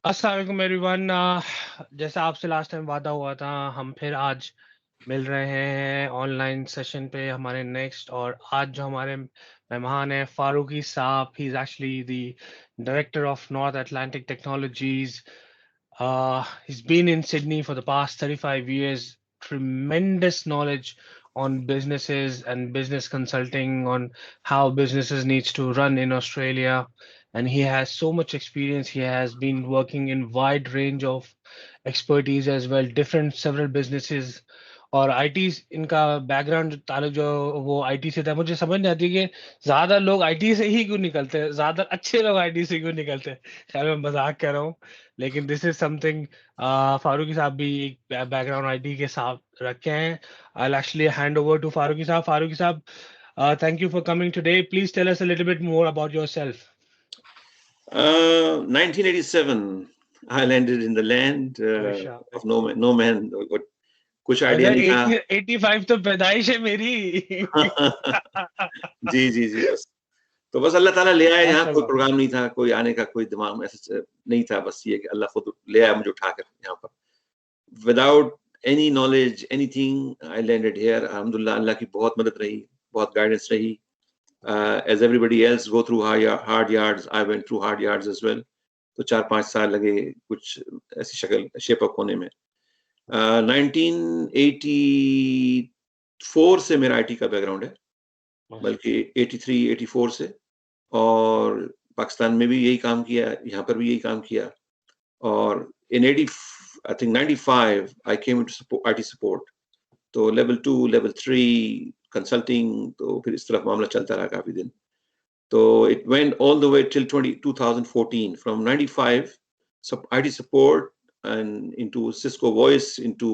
अस्सलाम वालेकुम एवरीवन। जैसा आपसे लास्ट टाइम वादा हुआ था, हम फिर आज मिल रहे हैं ऑनलाइन सेशन पे हमारे नेक्स्ट। और आज जो हमारे मेहमान हैं फारूकी साहब, he is actually the director of north Atlantic technologies. He's been in Sydney for the past 35 years. Tremendous knowledge on businesses and business consulting on how businesses needs to run in Australia. And he has so much experience. He has been working in wide range of expertise as well, different several businesses. और IT इनका background ताल्लुक जो वो IT से था। मुझे समझ नहीं आती कि ज्यादा लोग आईटी से ही क्यों निकलते हैं, ज्यादा अच्छे लोग आईटी से क्यों निकलते हैं। खैर मैं मजाक कर रहा हूँ, लेकिन दिस इज समथिंग। फारूकी साहब भी एक बैकग्राउंड आईटी के साथ रखे हैं। I actually hand over to Farooqui साहब। फारूकी साहब, thank you for coming today. Please tell us a little bit more about yourself. 1987, I landed in the land of no man. कुछ आइडिया नहीं था। 85 तो पैदाइश है मेरी। जी जी जी, तो बस अल्लाह ताला ले आया यहाँ। कोई प्रोग्राम नहीं था, कोई आने का कोई दिमाग में ऐसा नहीं था। बस ये कि अल्लाह खुद ले आया मुझे उठाकर यहाँ पर, without any knowledge anything. I landed here. अल्हम्दुलिल्लाह, अल्लाह की बहुत मदद रही, बहुत गाइडेंस रही। As everybody else go through hard yards, I went through hard yards as well. तो 4-5 साल लगे कुछ ऐसी शक्ल शेप अप होने में। 1984 से मेरा आईटी का बैकग्राउंड है, बल्कि 83-84 से। और पाकिस्तान में भी यही काम किया, यहाँ पर भी यही काम किया। और in 95 I came into IT support, तो लेवल 2 लेवल 3 कंसल्टिंग, तो फिर इस तरफ मामला चलता रहा काफी दिन। तो it went all the way till 2014, from 95 IT support and into Cisco Voice, into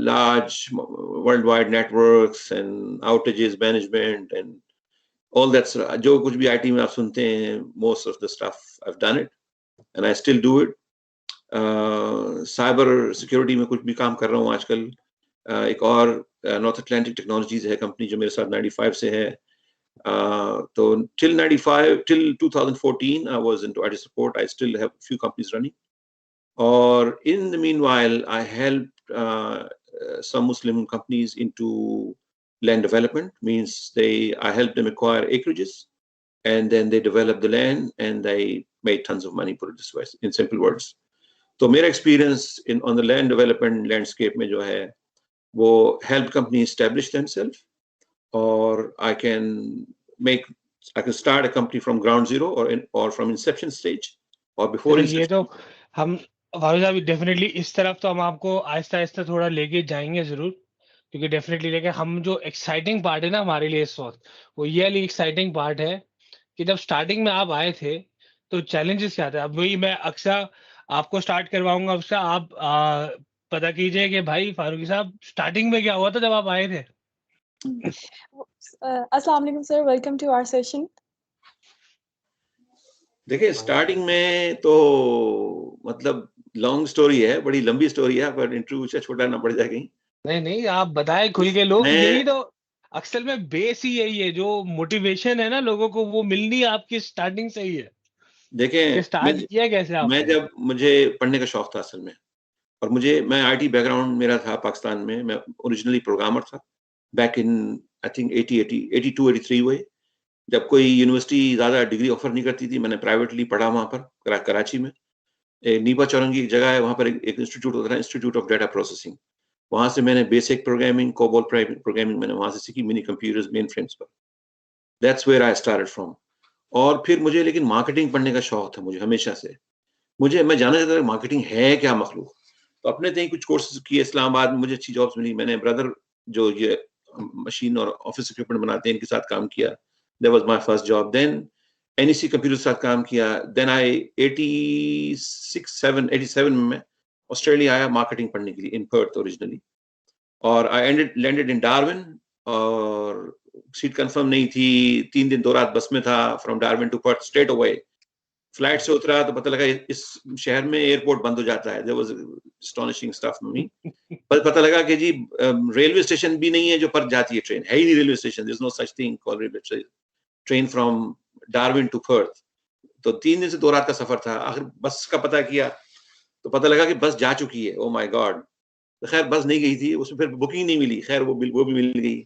large worldwide networks and outages management and all that stuff. जो कुछ भी IT में आप सुनते हैं, most of the stuff I've done it and I still do it. Cyber security में कुछ भी काम कर रहा हूँ आजकल। एक और नॉर्थ अटलांटिक टेक्नोलॉजीज है कंपनी, जो मेरे साथ 95 से है। तो till 2014 I was into IT support. I still have a few companies running. Or in the meanwhile, I helped some Muslim companies into land development. Means I helped them acquire acreages, and then they developed the land and they made tons of money, put it this way, in simple words. तो मेरा experience on the land development landscape में जो है वो help companies establish themselves, or I can start a company from ground zero or from inception stage or before inception. ये तो हम फारूक साहब डेफिनेटली इस तरफ तो हम आपको आहिस्ता आहिस्ता थोड़ा लेके जाएंगे जरूर, क्योंकि डेफिनेटली लेके हम जो एक्साइटिंग पार्ट है ना हमारे लिए इस वक्त, वो ये वाली एक्साइटिंग पार्ट है कि जब स्टार्टिंग में आप आए थे तो चैलेंजेस क्या थे। अब वही मैं अक्सर आपको स्टार्ट करवाऊंगा। अक्सर आप पता कीजिए कि भाई फारूकी साहब स्टार्टिंग में क्या हुआ था जब आप आए थे। अस्सलाम वालेकुम sir, welcome to our session. देखिए, स्टार्टिंग में तो मतलब लॉन्ग स्टोरी है, बड़ी लंबी स्टोरी है, पर इंटरव्यू से छोटा ना पड़ जाए कहीं। नहीं आप बताएं खुल के। लोग यही तो अक्सर में बेस ही यही है, जो मोटिवेशन है ना लोगों को, वो मिलनी आपकी स्टार्टिंग से ही है। देखें, स्टार्ट किया कैसे आपने? मैं जब मुझे पढ़ने का शौक था असल में, और मैं आईटी बैकग्राउंड मेरा था पाकिस्तान में। मैं ओरिजिनली प्रोग्रामर था बैक इन आई थिंक 82-83 हुए, जब कोई यूनिवर्सिटी ज्यादा डिग्री ऑफर नहीं करती थी। मैंने प्राइवेटली पढ़ा वहां पर कराची में। नीपा चौरंगी एक जगह है, वहां पर एक इंस्टीट्यूट होता है, इंस्टीट्यूट ऑफ डेटा प्रोसेसिंग। वहां से मैंने बेसिक प्रोग्रामिंग, कोबोल प्रोग्रामिंग मैंने वहां से सीखी, मिनी कंप्यूटर्स, मेन फ्रेम्स पर। That's where I started from. और फिर मुझे लेकिन मार्केटिंग पढ़ने का शौक था मुझे हमेशा से। मैं जानना चाहता था मार्केटिंग है क्या मखलूक। तो अपने तय कुछ कोर्सेज किए इस्लामाबाद में, मुझे अच्छी जॉब्स मिली। मैंने ब्रदर जो ये मशीन और ऑफिस इक्विपमेंट बनाते हैं इनके साथ काम किया। That was my first job. Then NEC computer के साथ काम किया। देन आई 87 में मैं ऑस्ट्रेलिया आया मार्केटिंग पढ़ने के लिए, इन पर्थ ओरिजिनली। और आई लैंडेड इन डार्विन, और सीट कंफर्म नहीं थी। 3 दिन 2 रात बस में था, from Darwin to Perth straight away. Flight से उतरा तो पता लगा इस शहर में एयरपोर्ट बंद हो जाता है। There was astonishing stuff for me। पर पता लगा कि जी रेलवे स्टेशन भी नहीं है जो पर्थ जाती है ट्रेन, है ही नहीं railway station. There is no such thing called railway train from Darwin to Perth. तो 3 दिन से 2 रात का सफर था। आखिर बस का पता किया तो पता लगा कि बस जा चुकी है। Oh my God! तो खैर बस नहीं गई थी, उसमें फिर बुकिंग नहीं मिली। खैर वो भी मिल गई।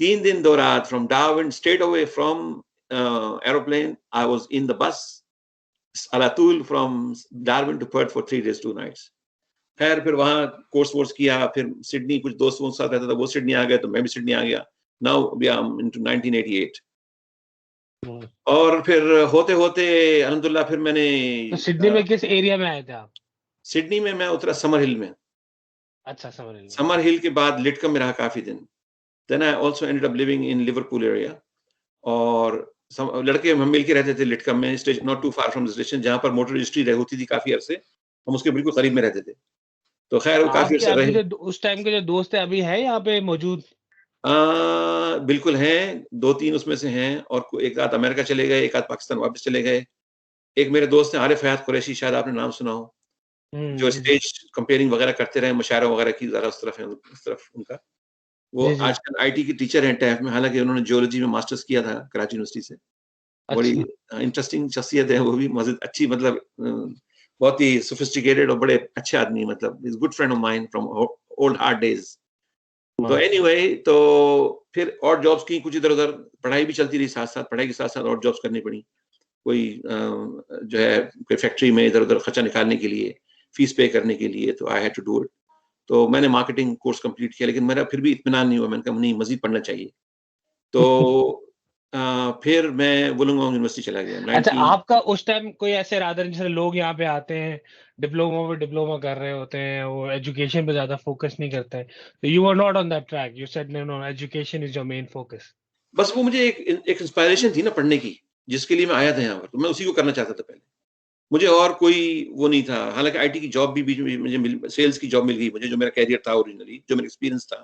3 दिन 2 रात from Darwin, straight away from aeroplane I was in the bus ala Tul from Darwin to Perth for 3 days 2 nights. खैर फिर वहाँ कोर्स किया, फिर सिडनी कुछ दोस्तों के साथ रहता था, वो सिडनी आ गए तो मैं भी सिडनी आ गया। नाउ वी आर इनटू 1988 और फिर होते-होते अल्हम्दुलिल्लाह फिर मैंने तो सिडनी में किस एरिया में आए थे आप? सिडनी में मैं उतरा समर हिल में। अच्छा, समर हिल में। समर हिल के बाद लिटकम में रहा काफी दिन। Then I also ended up living in Liverpool area और लड़के हम मिलके रहते थे लिटकम में, station not too far from the station, जहाँ पर मोटर रजिस्ट्री होती थी काफी अरसे, हम उसके बिल्कुल करीब में रहते थे। तो खैर वो काफी आपके अरसा अभी रहे। जो उस टाइम के जो दोस्त है अभी है यहाँ पे मौजूद? बिल्कुल हैं, 2-3 उसमें से हैं और एक आध अमेरिका चले गए, एक आध पाकिस्तान वापस चले गए। एक मेरे दोस्त हैं आरिफ हयात कुरैशी, शायद आपने नाम सुना हो, जो जी, स्टेज कंपेयरिंग वगैरह करते रहे, मुशायरा वगैरह की ज़रा उस तरफ है, उस तरफ उनका। वो जी, जी। आजकल आईटी के टीचर हैं टैफ में, हालाँकि उन्होंने जियोलॉजी में मास्टर्स किया था कराची यूनिवर्सिटी से। बड़ी अच्छा। इंटरेस्टिंग शख्सियत है वो भी, मज़ीद अच्छी मतलब बहुत ही सोफिस्टिकेटेड और बड़े अच्छे आदमी, मतलब is good friend of mine from old hard days. तो एनीवे तो फिर और जॉब्स की कुछ इधर-उधर, पढ़ाई भी चलती रही साथ-साथ, पढ़ाई के साथ-साथ और जॉब्स करनी पड़ी। कोई जो है कोई फैक्ट्री में इधर-उधर खर्चा निकालने के लिए, फीस पे करने के लिए, तो I had to do it. तो मैंने मार्केटिंग कोर्स कंप्लीट किया, लेकिन मेरा फिर भी इत्मीनान नहीं हुआ। मैंने कहा नहीं, मज़ीद पढ़ना चाहिए। तो फिर मैं वुलंगडोंग यूनिवर्सिटी चला गया अच्छा, 19। आपका उस टाइम कोई ऐसे इरादा नहीं, जैसे लोग यहाँ पे आते हैं, डिप्लोमा पे डिप्लोमा कर रहे होते हैं, वो एजुकेशन पे ज़्यादा फोकस नहीं करते हैं। तो you were not on that track, you said no, no, education is your main focus. बस वो मुझे एक इंस्पायरेशन थी ना पढ़ने की, जिसके लिए मैं आया था यहाँ पर, तो मैं उसी को करना चाहता था पहले। मुझे और कोई वो नहीं था। हालाँकि आईटी की जॉब भी बीच में मुझे सेल्स की जॉब मिल गई मुझे, जो मेरा करियर था ओरिजिनली, जो मेरा एक्सपीरियंस था।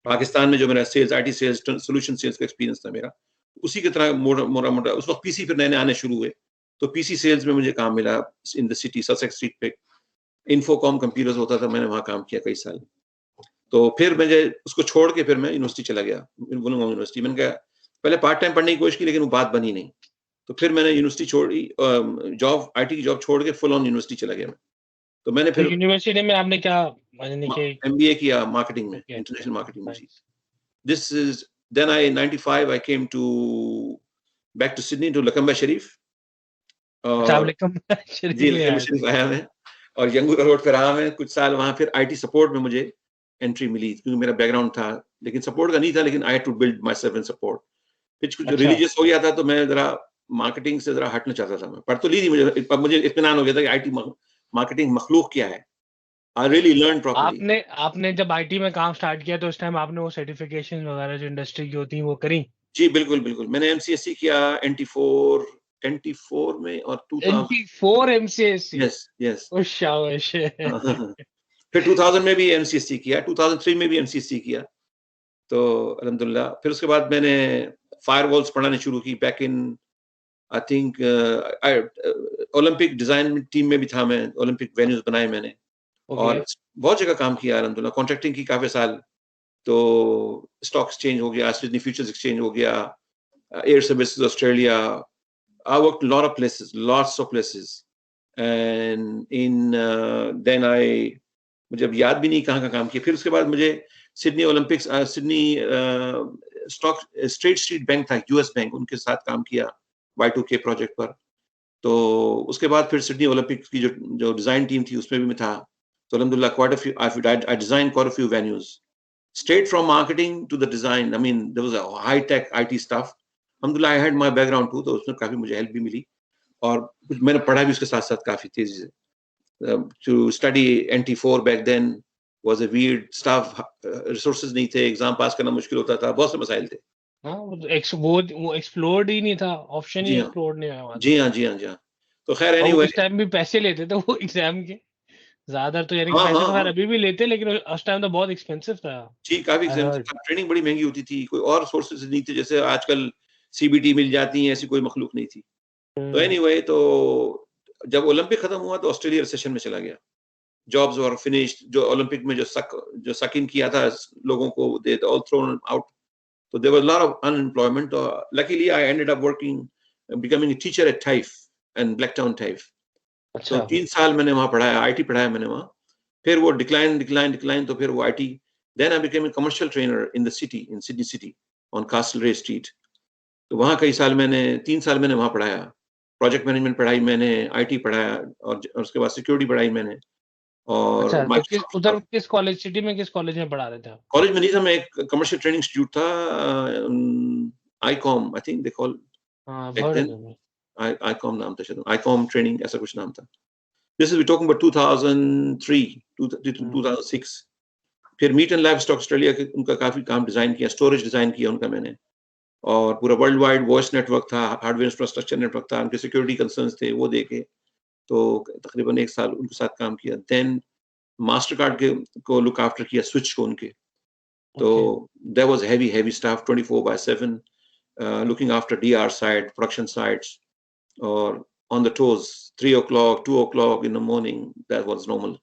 पाकिस्तान में जो मेरा sales, IT sales, solution sales का एक्सपीरियंस था मेरा, उसी की तरह मोटा-मोटा उस वक़्त पीसी फिर नए-नए आने शुरू हुए। तो पीसी सेल्स में मुझे काम मिला इन द सिटी, ससेक्स स्ट्रीट पे। इन्फोकॉम कंप्यूटर्स होता था, मैंने वहाँ काम किया कई साल। तो फिर मुझे उसको छोड़ के फिर मैं यूनिवर्सिटी चला गया, वुलंगडोंग यूनिवर्सिटी। मैंने कहा पहले पार्ट टाइम पढ़ने की कोशिश की, लेकिन वो बात बनी नहीं। तो फिर मैंने यूनिवर्सिटी छोड़ी, जॉब आईटी की जॉब छोड़ के फुल ऑन यूनिवर्सिटी चला गया मैं। तो मैंने तो फिर यूनिवर्सिटी में आपने क्या, यानी कि एमबीए किया मार्केटिंग में, ओके, इंटरनेशनल मार्केटिंग में। जी। Nice. This is then I 95 I came to back to Sydney to Lakemba शरीफ। अच्छा, आप और लेकिन शरीफ जी, में लकम्बा आए थे। शरीफ आया मैं और यंगूरा रोड पे रहा मैं कुछ साल वहाँ। फिर आईटी सपोर्ट में मुझे एंट्री मिली, क्योंकि मेरा बैकग्राउंड था, लेकिन सपोर्ट का नहीं था, लेकिन I had to build myself in support. फिर कुछ अच्छा, रिलीजियस हो गया था, तो मैं ज़रा मार्केटिंग से ज़रा हटना चाहता था मैं। पढ़ तो ली थी मुझे, अब मुझे इत्मीनान हो गया था कि आईटी मार्केटिंग मखलूक क्या है। I really learn properly. आपने आपने जब आईटी में काम स्टार्ट किया तो उस टाइम आपने वो सर्टिफिकेशन वगैरह जो इंडस्ट्री की होती हैं वो करी? जी, बिल्कुल, बिल्कुल। मैंने एमसीएसई किया एनटी4 में और 2000। 24 एमसीएससी। Yes, yes. ओह शाबाश! हाँ, हाँ, हाँ। फिर 2000 में भी एमसीएसई किया, 2003 में भी एमसीएसई किया। तो अल्हम्दुलिल्लाह फिर उसके बाद मैंने फायरवॉल्स पढ़ानी शुरू की back in I think Olympic design team में भी था मैं, ओलंपिक वेन्यूज़ बनाए मैंने ओके। और बहुत जगह काम किया अल्हम्दुलिल्लाह, कॉन्ट्रैक्टिंग की काफ़ी साल। तो स्टॉक एक्सचेंज हो गया, सिडनी फ्यूचर्स एक्सचेंज हो गया, air services Australia. I worked a lot of places, lots of places. And then मुझे अब याद भी नहीं कहाँ काम किया। फिर उसके बाद मुझे Sydney Olympics, Sydney stock straight street bank था, यूएस बैंक, उनके साथ काम किया Y2K प्रोजेक्ट पर। तो उसके बाद फिर सिडनी ओलंपिक्स की जो डिजाइन टीम थी उसमें भी मैं था। तो अल्हम्दुलिल्लाह quite a few I design quite a few venues straight from marketing to the design. I mean, there was a high tech IT stuff. Alhamdulillah, I had my background too, तो उसमें काफी मुझे हेल्प भी मिली और कुछ मैंने पढ़ा भी उसके साथ साथ काफी तेजी से। To study NT4 back then was a weird stuff. Resources नहीं थे, एग्जाम पास करना मुश्किल होता था, बहुत से मसाइल थे। हाँ, वो एक्सप्लोर्ड ही नहीं था, ऑप्शन ही जी हाँ, एक्सप्लोर्ड नहीं हुआ वहाँ तो। जी हाँ, जी हाँ, जी हाँ। तो खैर और एनीवे, उस टाइम भी पैसे लेते थे वो एग्जाम के, ज्यादा तो यानी कि हाँ, पैसे हाँ, तो खैर हाँ। अभी भी लेते हैं, लेकिन उस टाइम तो बहुत एक्सपेंसिव था। जी, काफी आई एक्सपेंसिव हर्ड। था, ट्रेनिंग बड़ी महंगी होती थी, कोई और सोर्सेज नहीं थे, जैसे आजकल सीबीटी मिल जाती है, ऐसी कोई मखलूक नहीं थी। तो एनीवे तो जब ओलंपिक खत्म हुआ तो ऑस्ट्रेलिया रिसेशन में चला गया। जॉब्स वर फिनिश्ड, जो ओलंपिक में जो सक इन किया था लोगों को, दे ऑल थ्रोन आउट। तो there was lot of unemployment. Luckily I ended up working, becoming a teacher at TAFE and Blacktown TAFE. तो अच्छा 3 साल मैंने वहाँ पढ़ाया, आईटी पढ़ाया मैंने वहाँ। फिर वो डिक्लाइन, तो फिर वो IT, then I became a commercial trainer in the city, in Sydney city on Castlereagh street. तो वहाँ कई साल मैंने 3 साल मैंने वहाँ पढ़ाया, प्रोजेक्ट मैनेजमेंट पढ़ाई मैंने, आईटी पढ़ाया और उसके बाद सिक्योरिटी पढ़ाई मैंने। और अच्छा, तो किस माइक्रोसॉफ्ट उधर किस कॉलेज सिटी में किस कॉलेज में पढ़ा रहे थे आप? कॉलेज में नहीं था मैं, एक कमर्शियल ट्रेनिंग इंस्टीट्यूट था, ICOM I think they call हाँ, बैक वर्ड देन, में। आईकॉम नाम था शायद, आईकॉम ट्रेनिंग ऐसा कुछ नाम था। This is we talking about 2003 2006। फिर मीट एंड लाइवस्टॉक ऑस्ट्रेलिया के उनका काफी काम डिजाइन किया, स्टोरेज डिजाइन किया उनका मैंने, और पूरा वर्ल्ड वाइड वॉइस नेटवर्क था, हार्डवेयर इंफ्रास्ट्रक्चर नेटवर्क था, उनके सिक्योरिटी कंसर्न्स थे वो देखे। तो तकरीबन 1 साल उनके साथ काम किया। देन मास्टर कार्ड के को लुक आफ्टर किया, स्विच को उनके। तो there was heavy staff 24/7, looking after DR side, production sites, or on the toes 3 o'clock, 2 o'clock in the morning, that was normal.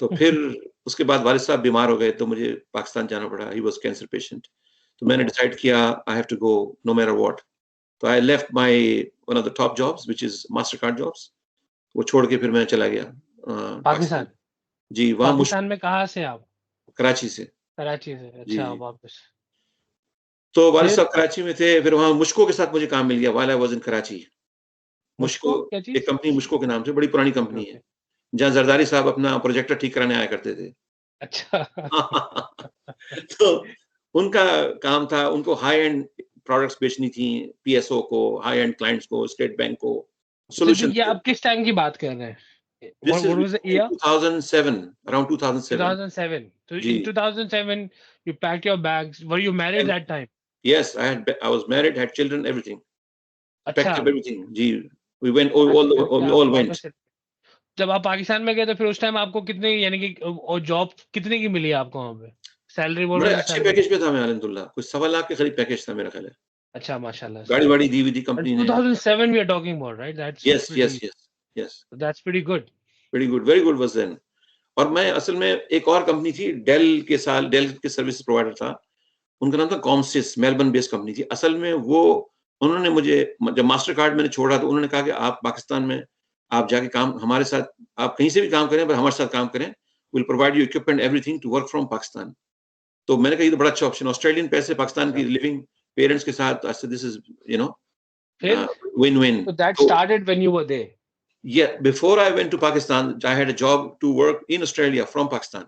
तो फिर उसके बाद वालिद साहब बीमार हो गए तो मुझे पाकिस्तान जाना पड़ा, he was cancer patient. तो मैंने डिसाइड किया I have to go no matter what. तो I left my one of the top jobs which is Mastercard jobs. वो छोड़ के फिर मैं चला गया पाकिस्तान? जी, वहाँ पाकिस्तान में कहाँ से आप? कराची से। कराची से, जी। अच्छा वापस। तो वालिद फिर? साहब कराची में थे, फिर वहाँ मुश्को के साथ मुझे काम मिल गया while I was in Karachi. मुश्को, मुश्को क्या चीज़? एक कंपनी मुश्को के नाम से, बड़ी पुरानी कंपनी ओके, है, जहाँ जरदारी साहब अपना प्रोजेक्टर ठीक कराने आया करते थे। अच्छा। तो उनका काम था, उनको हाई एंड प्रोडक्ट्स बेचनी थी, पीएसओ को, हाई एंड क्लाइंट्स को, स्टेट बैंक को, तो सॉल्यूशन ये थे। आप किस टाइम की बात कर रहे हैं? This is What was the year? 2007, around 2007। 2007. So जी। in 2007, you packed your bags. Were you married And that time? yes, I was married, had children, everything. अच्छा, Packed up everything. जी, we went all पैक करके we आप all went. वापस चले। जब आप पाकिस्तान में गए तो फिर उस टाइम आपको कितने, यानी कि और जॉब कितने की मिली आपको वहाँ पे? सैलरी, व्हाट बड़े वाज द अच्छे सैलरी? पैकेज पे था मैं अल्हम्दुलिल्लाह, कुछ 1.25 लाख के करीब पैकेज था मेरा ख्याल है। अच्छा, माशाल्लाह से। गाड़ी वाड़ी दी हुई थी And कंपनी ने। 2007 we are talking about, right? Yes yes yes yes, That's pretty good. Very good was then. और मैं असल में एक और कंपनी थी डेल के सर्विस प्रोवाइडर था, उनका नाम था कॉमसिस, मेलबर्न बेस्ड कंपनी थी। असल में वो, उन्होंने मुझे, जब मास्टर कार्ड मैंने छोड़ा तो उन्होंने कहा कि आप पाकिस्तान में आप जाके काम हमारे साथ, आप कहीं से भी काम करें पर हमारे साथ काम करें, will provide you equipment everything to work from Pakistan. तो मैंने कहा ये तो बड़ा अच्छा ऑप्शन, ऑस्ट्रेलियन पैसे पाकिस्तान की लिविंग पेरेंट्स के साथ, दिस इज यू नो फिर? Win win. So that started when you were there. Yeah, before I went to Pakistan, I had a job to work in Australia from Pakistan.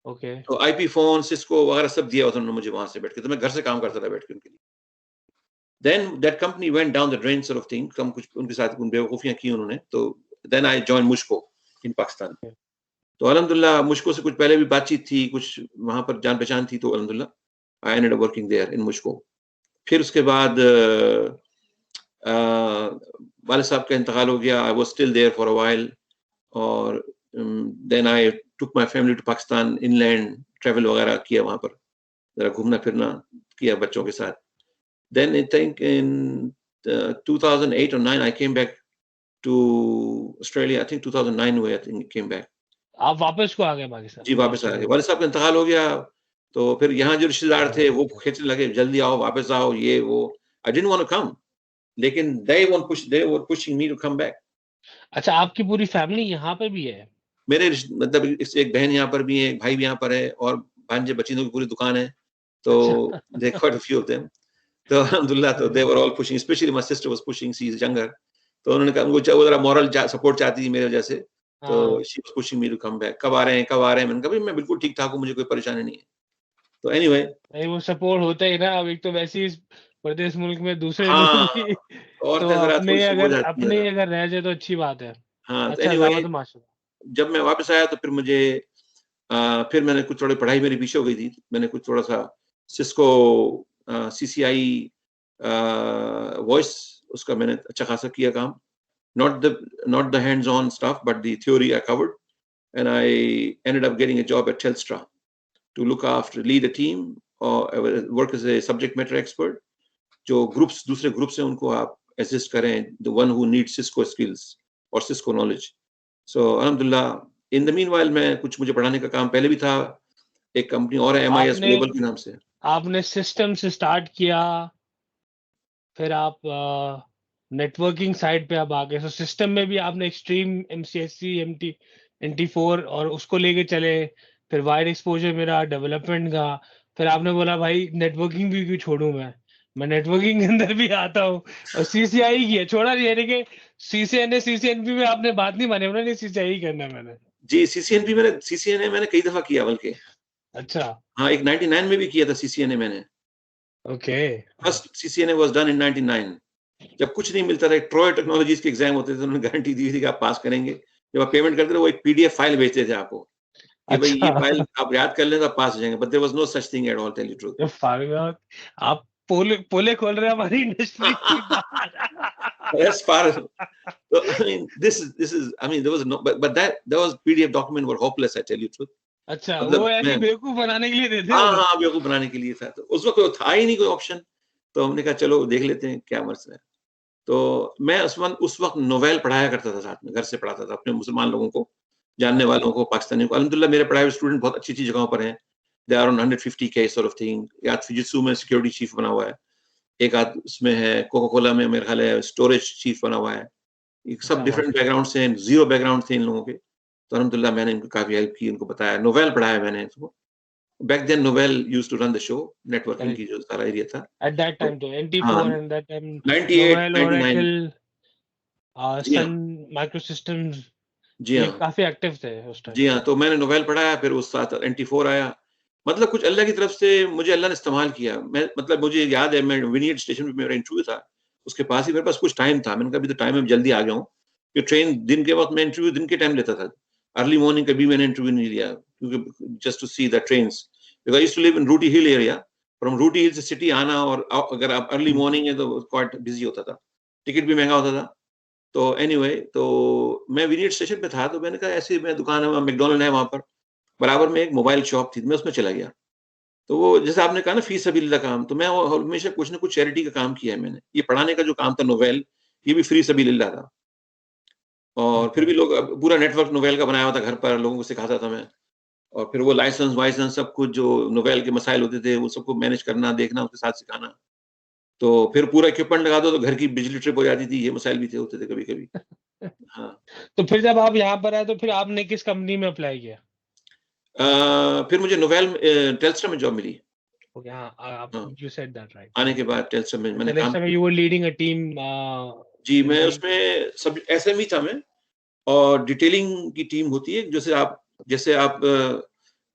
Okay. तो IP phone, Cisco वगैरह सब दिया उन्होंने मुझे वहां से बैठ के, तो मैं घर से काम करता था बैठ के उनके लिए। Then that company went down the drain sort of thing, कम कुछ उनके साथ उन बेवकूफियां की उन्होंने। तो then I joined मुश्को in Pakistan. तो अल्हम्दुलिल्लाह मुश्को से कुछ पहले भी बातचीत थी, कुछ वहां पर जान पहचान थी, तो अल्हम्दुलिल्लाह I ended up working there in मुश्को। फिर उसके बाद वाले साहब का इंतकाल हो गया, I was still there for a while, और then I took my family to Pakistan, inland travel वगैरह किया वहां पर, जरा घूमना फिरना किया बच्चों के साथ। Then I think in 2008 or 9 I came back to Australia. I think 2009 हुए, I think I came back. आप वापस को आ गए पाकिस्तान? जी, वापस आ गए। वालिद साहब का इंतकाल हो गया, तो फिर यहाँ जो रिश्तेदार थे वो खींचने लगे, जल्दी आओ, वापस आओ, ये वो। I didn't want to come, लेकिन they were pushing me to come back. अच्छा, आपकी पूरी फैमिली यहाँ पे भी है? मेरे मतलब एक बहन यहाँ पर भी है, एक भाई भी यहाँ पर है, और भांजे बचीनों की पूरी दुकान है, तो there are quite a few of them. तो अल्हम्दुलिल्लाह, तो they were all pushing, especially my sister was pushing, she is younger. तो उन्होंने कहा, वो जरा मॉरल सपोर्ट चाहती थी मेरे वजह से, तो she was pushing me to come back. कब आ रहे हैं, कब आ रहे हैं? मैंने कहा भाई मैं बिल्कुल ठीक ठाक हूँ, मुझे कोई परेशानी नहीं है। तो anyway, नहीं, वो सपोर्ट होता ही ना, अब एक तो वैसे ही परदेश मुल्क में दूसरे हाँ, लोगों की तो औरतें जरा थोड़ी सी हो जाती अपने है। अगर रह जाए तो अच्छी बात है। हाँ, तो अच्छा, anyway, दावत माशाल्लाह। जब मैं वापस आया तो फिर मुझे फिर मैंने कुछ थोड़ी पढ़ाई मेरी पीछे हो गई थी, मैंने कुछ थोड़ा सा सिस्को CCI वॉइस, उसका मैंने अच्छा खासा किया काम, not the hands on stuff but the theory I covered, and I ended up getting a job at Telstra to lead a team or work as a subject matter expert, जो दूसरे groups हैं उनको आप assist करें, the one who needs Cisco skills or Cisco knowledge. So alhamdulillah, in the meanwhile मैं कुछ, मुझे पढ़ाने का काम पहले भी था, एक कंपनी और है MIS ग्लोबल के नाम से। आपने सिस्टम से स्टार्ट किया, फिर आप नेटवर्किंग साइड पे आप आ गए, सो सिस्टम में भी आपने एक्सट्रीम MCSE NT4 और उसको लेके चले, फिर वाइड एक्सपोजर मेरा डेवलपमेंट का, फिर आपने बोला भाई नेटवर्किंग भी क्यों छोड़ूं मैं नेटवर्किंग के अंदर भी आता हूँ, और CCI की है छोड़ा नहीं, यानी कि CCNA CCNP में आपने बात नहीं मानी, नहीं CCI करना है मैंने। जी, CCNA मैंने कई दफा किया, बल्कि अच्छा, हाँ, एक 99 में भी किया था CCNA मैंने। Okay, first CCNA was done in 99। जब कुछ नहीं मिलता था, एक ट्रॉय टेक्नोलॉजीज के एग्जाम होते थे, उन्होंने गारंटी दी थी कि आप पास करेंगे। जब आप पेमेंट करते थे, वो एक PDF फाइल भेजते थे आपको कि भाई अच्छा। ये फाइल आप याद कर लें तो आप पास हो जाएंगे, but there was no such thing at all, tell you truth. ये फारगा, आप पोले पोले खोल रहे हैं हमारी इंडस्ट्री की बाहर। As far as, so, I mean, this is, I mean, there was no, but that was PDF document were hopeless, I tell you truth. अच्छा, वो मतलब ऐसी मैं, बेवकूफ बनाने के लिए देते हैं हाँ उधर। हाँ, बेवकूफ बनाने के लिए था, तो उस वक्त था ही नहीं कोई ऑप्शन, तो हमने कहा चलो देख लेते हैं क्या मसला है। तो मैं उस वक्त नोवेल पढ़ाया करता था, साथ में घर से पढ़ाता था अपने मुसलमान लोगों को, जानने वालों को, पाकिस्तानियों को। अल्हम्दुलिल्लाह मेरे पढ़ाए हुए स्टूडेंट बहुत अच्छी-अच्छी जगहों पर हैं। They are on 150K sort of thing. एक आध फिजित्सु में सिक्योरिटी चीफ बना हुआ है, एक आध उसमें है कोका कोला में मेरे ख्याल है स्टोरेज चीफ बना हुआ है। ये सब क्या बात डिफरेंट बैकग्राउंड से हैं, ज़ीरो बैकग्राउंड थे इन लोगों के। तो अल्हम्दुलिल्लाह मैंने इनको काफ़ी हेल्प की, उनको बताया, नोवेल पढ़ाया मैंने इनको। Back then Novell used to run the show, networking है की जो सारा एरिया था। एट दैट तो टाइम, तो हाँ, NT4 and that time 98, Novell 99। Oracle जी हाँ, सन माइक्रोसिस्टम्स, जी ये हाँ। काफी एक्टिव थे उस टाइम जी पे। हाँ, तो मैंने नोवेल पढ़ा, फिर उस साथ NT4 आया। मतलब कुछ अल्लाह की तरफ से मुझे अल्लाह ने इस्तेमाल किया। मैं, मतलब मुझे याद है, मैं विनियड स्टेशन पे मेरा इंटरव्यू था, उसके पास ही मेरे पास कुछ टाइम था। मैंने कहा अभी तो टाइम है, जल्दी आ गया हूँ। कि ट्रेन दिन के वक़्त, मैं इंटरव्यू दिन के टाइम लेता था। अर्ली मॉर्निंग कभी मैंने इंटरव्यू नहीं लिया, क्योंकि just to see the trains. Because I used to live in Rooty Hill area. From रूटी हिल से सिटी आना, और अगर आप अर्ली मॉर्निंग है तो क्वाइट बिज़ी होता था। टिकट भी महँगा होता था। तो एनीवे, तो मैं विनियड स्टेशन पे था, तो मैंने कहा ऐसे, मैं दुकान है, मैकडॉनल्ड है वहाँ पर, बराबर में एक मोबाइल शॉप थी, मैं उसमें चला गया। तो वो जैसे आपने कहा ना फी सबीलिल्लाह काम, तो मैं वो हमेशा कुछ ना कुछ चैरिटी का काम किया है मैंने। ये पढ़ाने का जो काम था नोवेल, ये भी फ्री सबीलिल्लाह था। और फिर ओके, भी लोग, पूरा नेटवर्क नोवेल का बनाया हुआ था घर पर, लोगों को सिखाता था मैं। और फिर वो लाइसेंस-वाइसेंस सब कुछ जो नोवेल के मसाइल होते थे, वो सबको मैनेज करना, देखना, उसके साथ सिखाना। तो फिर पूरा इक्विपमेंट लगा दो तो घर की बिजली ट्रिप हो जाती थी, ये मसाइल भी थे, होते थे कभी-कभी। हाँ। तो फिर जब आप यहाँ पर आए तो फिर आपने किस कंपनी में अप्लाई किया? फिर मुझे नोवेल टेल्स्ट्रा में जॉब मिली। ओके, हाँ, आप हाँ, यू सेड दैट राइट। आने के बाद टेल्स्ट्रा में मैंने अच्छा, नेक्स्ट काम टाइम किया। You were leading a team जी, इन मैं दी। उसमें सब एसएमई था मैं, और डिटेलिंग की टीम होती है, जैसे आप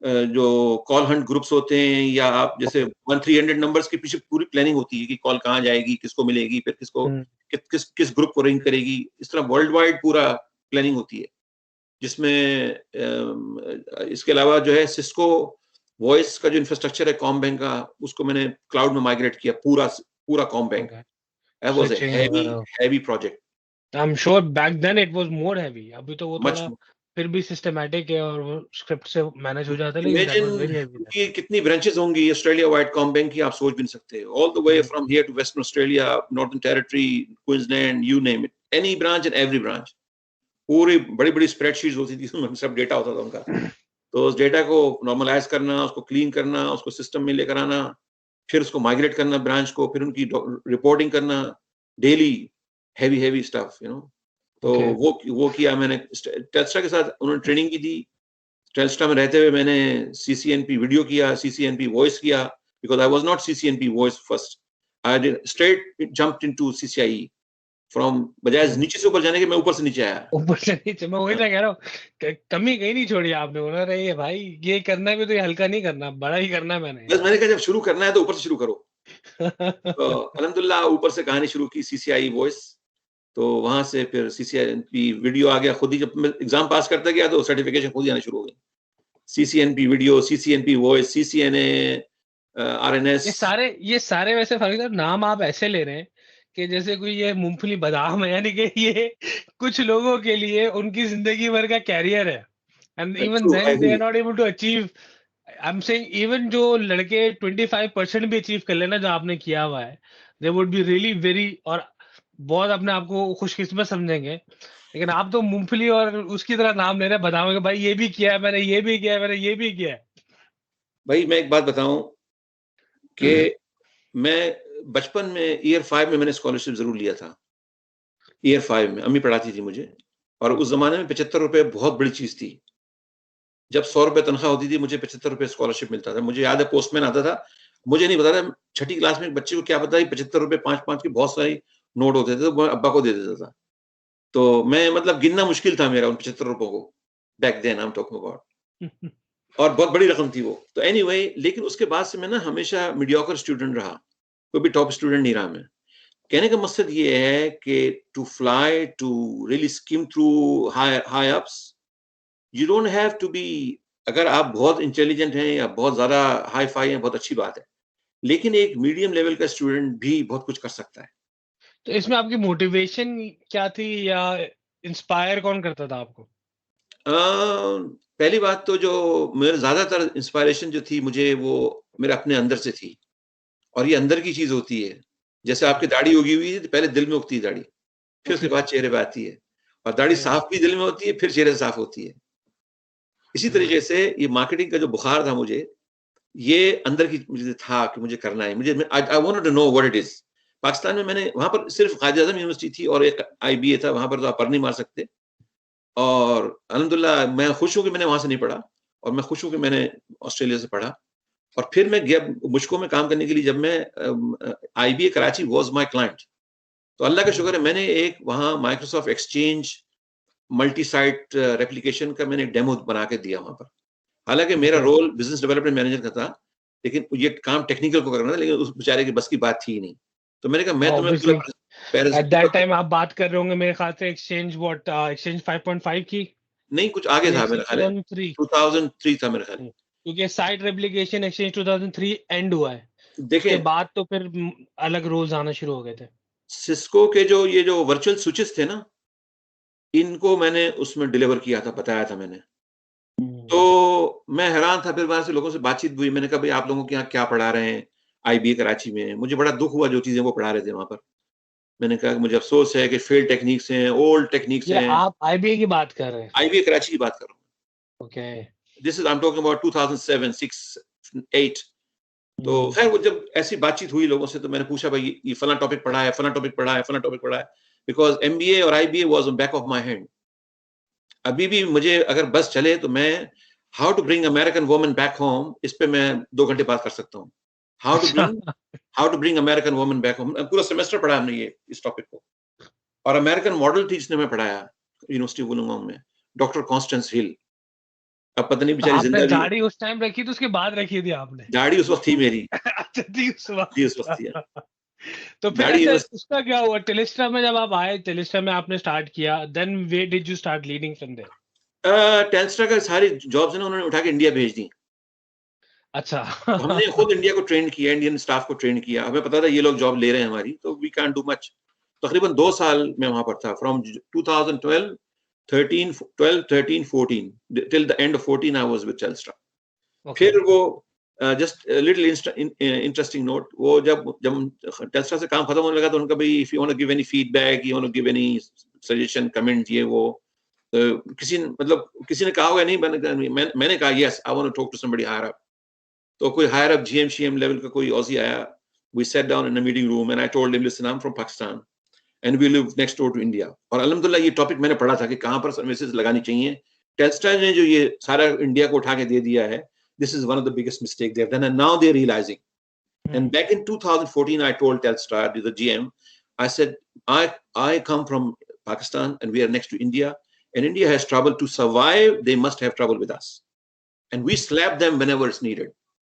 जो कॉल हंट ग्रुप्स होते हैं, या आप जैसे 1-300 नंबर्स के पीछे पूरी प्लानिंग होती है कि कॉल कहाँ जाएगी, किसको मिलेगी, फिर किसको, हुँ, किस ग्रुप को रिंग करेगी। इस तरह वर्ल्ड वाइड पूरा प्लानिंग होती है, जिसमें इसके अलावा जो है सिस्को वॉइस का जो इंफ्रास्ट्रक्चर है कॉम बैंक का, उसको मैंने क्लाउड में माइग्रेट किया, पूरा CommBank. Okay, that was a switching heavy वगैरह। Heavy project. I am sure back then it was more heavy, अभी तो वो मच थोड़ा फिर भी सिस्टमैटिक है और वो स्क्रिप्ट से मैनेज हो जाता है, लेकिन that imagine was very heavy then. कि कितनी ब्रांचेस होंगी ऑस्ट्रेलिया वाइड कॉम बैंक की, आप सोच भी नहीं सकते। All the way hmm, from here to Western Australia, Northern Territory, Queensland, you name it, any branch and every branch. पूरी बड़ी-बड़ी स्प्रेडशीट्स होती थी, उसमें सब डेटा होता था उनका। तो उस डेटा को नॉर्मलाइज़ करना, उसको क्लीन करना, उसको सिस्टम में लेकर आना, फिर उसको माइग्रेट करना ब्रांच को, फिर उनकी रिपोर्टिंग करना, डेली हेवी स्टफ, तो ओके। वो किया मैंने। टेल्स्ट्रा के साथ उन्होंने ट्रेनिंग की थी। टेल्स्ट्रा में रहते हुए मैंने सीसीएनपी वीडियो किया, सीसीएनपी वॉइस किया, because I was not CCNP voice first. I did straight jumped into CCI, from बजाय नीचे से ऊपर जाने के, मैं ऊपर से नीचे आया। ऊपर से नीचे, मैं वही हाँ, तो कह रहा हूँ, कमी कहीं नहीं छोड़ी आपने, बोला रही है भाई, ये करना भी तो ये हल्का नहीं करना, बड़ा ही करना है मैंने बस यहाँ। मैंने कहा जब शुरू करना है तो ऊपर से शुरू करो। तो अल्हम्दुलिल्लाह ऊपर से कहानी शुरू की, सीसीआई वॉइस। तो वहाँ से फिर सीसीएनपी वीडियो आ गया, खुद ही जब मैं एग्ज़ाम पास करता गया तो सर्टिफ़िकेशन खुद ही आनी शुरू हो गई। CCNP video, CCNP voice, CCNA, RNS. ये सारे वैसे फर्क है, नाम आप ऐसे ले रहे हैं कि जैसे कोई ये मूंगफली बादाम है, यानी कि ये कुछ लोगों के लिए उनकी जिंदगी भर का कैरियर है, and even true, I then they agree. Are not able to achieve. I am saying even जो लड़के 25% भी अचीव कर लेना जो आपने किया हुआ है, they would be really very, और बहुत अपने आप को खुशकिस्मत समझेंगे। लेकिन आप तो मूंगफली और उसकी तरह नाम ले रहे हैं बादाम के, भाई ये भी किया है मैंने, ये भी किया है मैंने, ये भी किया भाई मैं एक बात बताऊँ कि है। मैं बचपन में ईयर 5 में मैंने स्कॉलरशिप ज़रूर लिया था। ईयर 5 में अम्मी पढ़ाती थी मुझे, और उस ज़माने में 75 रुपए बहुत बड़ी चीज़ थी। जब 100 रुपए तनख्वाह होती थी, मुझे 75 रुपए स्कॉलरशिप मिलता था। मुझे याद है पोस्टमैन आता था, मुझे नहीं पता था, छठी क्लास में एक बच्चे को क्या पता है 75 रुपए 5-5 के बहुत सारे नोट होते थे, तो मैं अब्बा को दे देता था। तो मैं मतलब गिनना मुश्किल था मेरा उन 75 रुपयों को, back then I am talking about, और बहुत बड़ी रकम थी वो। तो एनीवे, लेकिन उसके बाद से मैं ना हमेशा मीडियोकर स्टूडेंट रहा, कोई भी टॉप स्टूडेंट नहीं रहा मैं। कहने का मकसद ये है कि to fly, to really skim through high ups, you don't have to be, अगर आप बहुत इंटेलिजेंट हैं या बहुत ज़्यादा हाई फाई हैं, बहुत अच्छी बात है। लेकिन एक मीडियम लेवल का स्टूडेंट भी बहुत कुछ कर सकता है। तो इसमें आपकी मोटिवेशन क्या थी, या इंस्पायर कौन करता था आपको? पहली बात तो जो मेरा ज़्यादातर इंस्पायरेशन जो थी मुझे, वो मेरे अपने अंदर से थी, और ये अंदर की चीज़ होती है। जैसे आपकी दाढ़ी उगी हुई है, तो पहले दिल में उगती है दाढ़ी, फिर उसके बाद चेहरे पे आती है, और दाढ़ी साफ भी दिल में होती है, फिर चेहरे से साफ होती है। इसी तरीके से ये मार्केटिंग का जो बुखार था मुझे, ये अंदर की मुझे था कि मुझे करना है। मुझे I wanted to know what it is. Pakistan में मैंने वहाँ पर सिर्फ कायद-ए-आज़म यूनिवर्सिटी थी और एक आईबीए था, वहाँ पर तो आप पढ़ नहीं मार सकते। और अल्हम्दुलिल्लाह मैं खुश हूँ कि मैंने वहाँ से नहीं पढ़ा, और मैं खुश हूँ कि मैंने ऑस्ट्रेलिया से पढ़ा। और फिर मैं गया मुश्को में काम करने के लिए, जब मैं IBA Karachi was my client. तो अल्लाह का शुक्र है, मैंने एक वहाँ Microsoft exchange multi site replication का मैंने डेमो बना के दिया वहाँ पर। हालाँकि मेरा रोल बिज़नेस डेवलपमेंट मैनेजर का था, लेकिन ये काम टेक्निकल को करना था, लेकिन उस बेचारे की बस की बात थी ही नहीं। तो मैंने कहा मैं तुम्हें पूरा obviously Paris at that time आप बात कर रहे होंगे मेरे ख्याल से एक्सचेंज 5.5 की, नहीं, कुछ आगे था मेरा ख्याल है, 2003। 2003 था मेरा ख्याल है। क्योंकि साइट रेप्लिकेशन एक्सचेंज 2003 एंड हुआ है, उसके देखें, बाद तो फिर अलग रोल्स आना शुरू हो गए थे। सिस्को के ये जो वर्चुअल स्विचेस थे ना, इनको मैंने उसमें डिलीवर किया था, बताया था मैंने। तो मैं हैरान था, फिर वहाँ से लोगों से बातचीत हुई, मैंने कहा भई आप लोगों के यहाँ क्या पढ़ा रहे हैं आईबीए कराची में? मुझे बड़ा दुःख हुआ जो चीज़ें वो पढ़ा रहे थे वहाँ पर। मैंने कहा कि मुझे अफ़सोस है कि फेल्ड टेक्निक्स हैं, ओल्ड टेक्निक्स ये हैं। आप आईबीए की बात कर रहे हैं? आईबीए कराची की बात कर रहा हूँ। Okay. This is I am talking about 2007, 6, 8। तो खैर वो जब ऐसी बातचीत हुई लोगों से, तो मैंने पूछा भाई ये फलाना टॉपिक पढ़ा है, फलाना टॉपिक पढ़ा है, फलाना टॉपिक पढ़ा है, बिकॉज़ एमबीए और IBA was on back of my hand. अभी भी मुझे अगर बस चले तो मैं how to bring American woman back home, इस पे मैं 2 घंटे बात कर सकता हूँ। How to bring American woman back home, पूरा सेमेस्टर पढ़ा हमने ये इस टॉपिक को। और अमेरिकन मॉडल थी जिसने मैं पढ़ाया यूनिवर्सिटी वुलंगडोंग में, डॉक्टर कॉन्स्टेंस हिल। अब पता नहीं तो बेचारी आपने जिंदा भी है। दाढ़ी उस टाइम रखी तो उसके बाद रखी थी आपने? दाढ़ी उस वक्त थी मेरी। अच्छा थी उस थी उस वक्त थी। वक्त। तो फिर दाढ़ी अच्छा बस। उसका क्या हुआ टेलिस्ट्रा में, जब आप आए टेलिस्ट्रा में आपने स्टार्ट किया, then where did you start leading from there? Telstra का सारी जॉब्स ना उन्होंने उठा के इंडिया भेज दी। अच्छा। तो हमने खुद इंडिया को ट्रेन किया, इंडियन स्टाफ को ट्रेन किया। हमें पता था ये लोग जॉब ले रहे हैं हमारी, तो वी कांट डू मच। तकरीबन 2 साल मैं वहाँ पर था, from 2012, 13, 12, 13, 14 till the end of 14 I was with Telstra. Okay. फिर वो जस्ट लिटिल इंटरेस्टिंग नोट, वो जब जब टेल्स्ट्रा से काम खत्म होने लगा, तो उनका भाई if you want to give any feedback, you want to give any suggestion, comment, ये वो, किसी ने मतलब किसी ने कहा होगा नहीं, मैंने कहा yes I want to talk to somebody higher up. तो कोई higher up GM CM level का कोई ऑजी आया, we sat down in a meeting room and I told him listen I am from Pakistan and we live next door to India. और अल्हम्दुलिल्लाह ये topic मैंने पढ़ा था कि कहाँ पर सर्विसेज लगानी चाहिए। टेल्स्ट्रा ने जो ये सारा इंडिया को उठा के दे दिया है, this is one of the biggest mistake they have done and now they are realizing. And back in 2014, I told Telstra, the GM, I said, I come from Pakistan and we are next to India, and India has trouble to survive. They must have trouble with us. And we slap them whenever it's needed.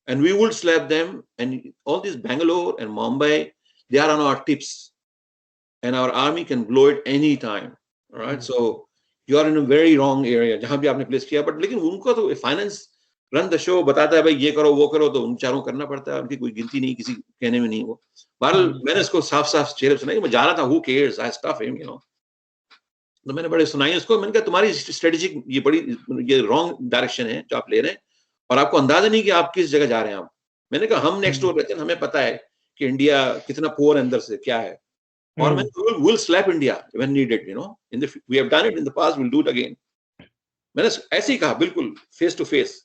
And we will slap them. And all these Bangalore and Mumbai, they are on our tips. And our army can blow it anytime. All right. So you are in a very wrong area. जहाँ भी आपने place किया, but लेकिन उनको तो finance run the show बताता है भाई ये करो वो करो, तो उन चारों करना पड़ता है, उनकी कोई गिनती नहीं, किसी कहने में नहीं। वो बहरहाल मैंने इसको साफ साफ चेहरे पे सुनाई, मैं जा रहा था, who cares, I stuff him, you know. तो मैंने बड़े सुनाई उसको, मैंने कहा तुम्हारी स्ट्रेटेजिक ये बड़ी ये रॉन्ग डायरेक्शन है जो आप ले रहे हैं, और आपको अंदाजा नहीं कि आप किस जगह जा रहे हैं आप। मैंने कहा हम नेक्स्ट डोर रहते हैं, हमें पता है कि इंडिया कितना पुअर अंदर से क्या है, और मैंने will slap India when needed, you know, in the we have done it in the past, will do it again. मैंने ऐसे ही कहा, बिल्कुल फेस टू फेस।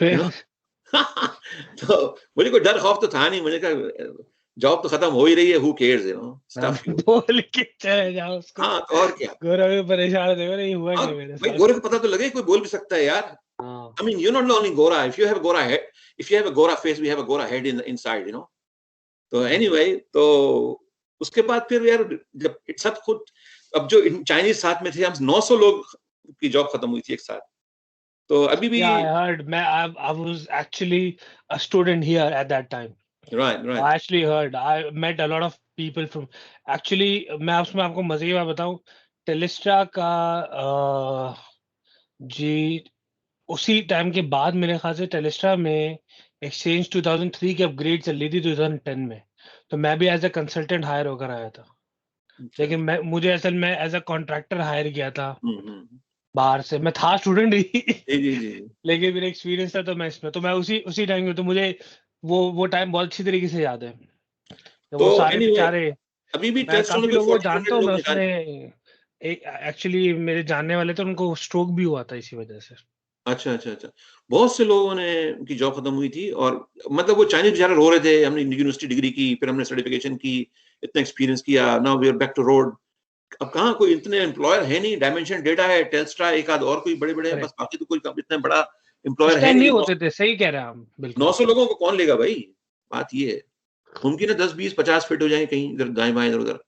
तो मुझे कोई डर खौफ तो था नहीं। मुझे कहा जॉब तो खत्म हो ही रही है, who cares, you know, हाँ, stuff you. बोल के चले जाओ उसको। हाँ, तो और क्या। गौरव भी परेशान थे, नहीं हुआ हाँ, क्या मेरे भाई साथ। गोरे को पता तो लगे, कोई बोल भी सकता है यार। हाँ, I mean, you're not only Gora. If you have a Gora head, if you have a Gora face, we have a Gora head inside, you know. तो anyway, तो उसके बाद फिर यार जब सब खुद, अब जो चाइनीज साथ में थे, हम 900 लोग की जॉब खत्म हुई थी एक साथ। तो अभी भी yeah, I heard. I was actually a student here at that time. right, right. I actually heard. I met a lot of people from. Actually, मैं उसमें आपको मजे की बात बताऊं, टेलिस्ट्रा का जी उसी टाइम के बाद मेरे ख्याल से टेलिस्ट्रा में एक्सचेंज 2003 की अपग्रेड चल रही थी 2010 में, तो मैं भी एज अ कंसल्टेंट हायर होकर आया था। अच्छा। लेकिन मैं मुझे असल में एज अ कॉन्ट्रैक्टर हायर किया था हम्म। बाहर से। मैं था स्टूडेंट ही जी जी जी। लेकिन मेरा एक्सपीरियंस था तो मैं इसमें, तो मैं उसी टाइम में, तो मुझे वो टाइम बहुत अच्छी तरीके से याद है। तो तो वो सारे anyway, बेचारे, अभी भी मैं टेलिस्ट्रा में काफी कोई लोगों को 40 जानता हूँ। लोग मैं निकाल। उसमें एक एक्चुअली मेरे जानने वाले थे, उनको स्ट्रोक भी हुआ था इसी वजह से। अच्छा अच्छा अच्छा। बहुत से लोगों ने की जॉब खत्म हुई थी, और मतलब वो चाइनीज बेचारे रो रहे थे, हमने यूनिवर्सिटी डिग्री की, फिर हमने सर्टिफिकेशन की, इतना एक्सपीरियंस किया, now we are back to road. अब कहाँ कोई इतने एम्प्लॉयर है नहीं, डायमेंशन डेटा है, टेल्स्ट्रा, एक आध और कोई बड़े बड़े हैं, बस करेक्ट, बाकी तो कोई इतना बड़ा एम्प्लॉयर उस है टाइम नहीं नहीं। होते थे, सही कह रहे हैं आप, बिल्कुल। 900 लोगों को कौन लेगा भाई, बात ये है। मुमकिन है 10 20 50 फिट हो जाए कहीं इधर दाएं बाएं इधर उधर।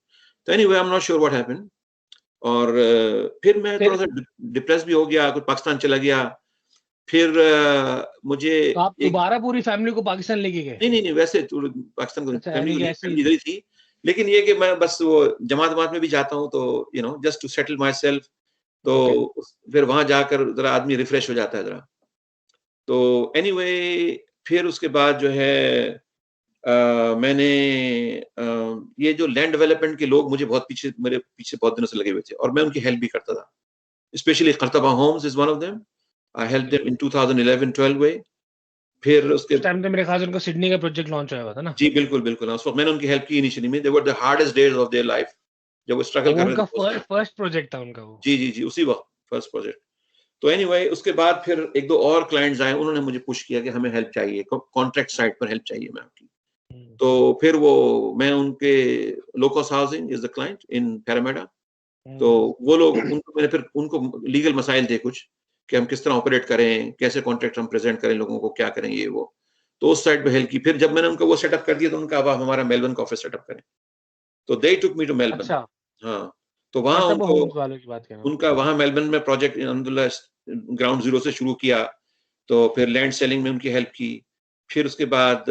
तो anyway, I am not sure what happened. और फिर मैं थोड़ा फिर सा डिप्रेस भी हो गया, कुछ पाकिस्तान चला गया। फिर मुझे तो आप एक, दोबारा पूरी फैमिली को पाकिस्तान लेके गए? नहीं वैसे तो पाकिस्तान को अच्छा, फैमिली यानी को कि नहीं, ऐसे फैमिली ही। इधर ही थी। लेकिन ये कि मैं बस वो जमात में भी जाता हूँ, तो you know just to settle myself. तो ओके, फिर वहां जाकर जरा आदमी रिफ्रेश हो जाता है जरा। तो एनीवे, फिर उसके बाद जो है मैंने ये जो लैंड डेवलपमेंट के लोग मुझे बहुत पीछे, मेरे पीछे बहुत दिनों से लगे हुए थे, और मैं उनकी हेल्प भी करता था। स्पेशली कर्तबा homes is one of them. I help them in 2011-12 way. फिर उसके, उस टाइम पे मेरे ख्याल से उनका सिडनी का प्रोजेक्ट लॉन्च हुआ था ना। जी बिल्कुल बिल्कुल, उस वक्त मैंने उनकी हेल्प की इनिशियली में। They were the hardest days of their life, जब वो स्ट्रगल वो कर रहे उनका थे उस टाइम। फर्स्ट प्रोजेक्ट था उनका वो। जी जी जी, उसी वक्त फर्स्ट प्रोजेक्ट। तो एनीवे, उसके बाद फिर एक दो और क्लाइंट्स आए, उन्होंने मुझे पुश किया कि हमें हेल्प चाहिए, कॉन्ट्रैक्ट साइड पर हेल्प चाहिए मैं आपकी। हम्म, तो फिर वो, मैं उनके, Locus housing is the client in Parramatta. तो वो लोग, उनको मैंने फिर उनको लीगल मसाइल थे कुछ, कि हम किस तरह ऑपरेट करें, कैसे कॉन्ट्रैक्ट हम प्रेजेंट करें लोगों को, क्या करें ये वो। तो उस साइड पे हेल्प की। फिर जब मैंने उनको वो सेटअप कर दिया, तो उनका अब आप हमारा मेलबर्न का ऑफिस सेटअप करें। तो दे टुक मी टू मेलबर्न। अच्छा, हाँ, तो वहाँ कर्तव्य उनको, होम्स वालों की बात कर रहा हूँ। उनका वहाँ मेलबर्न में प्रोजेक्ट अल्हम्दुलिल्लाह ग्राउंड जीरो से शुरू किया। तो फिर लैंड सेलिंग में उनकी हेल्प की। फिर उसके बाद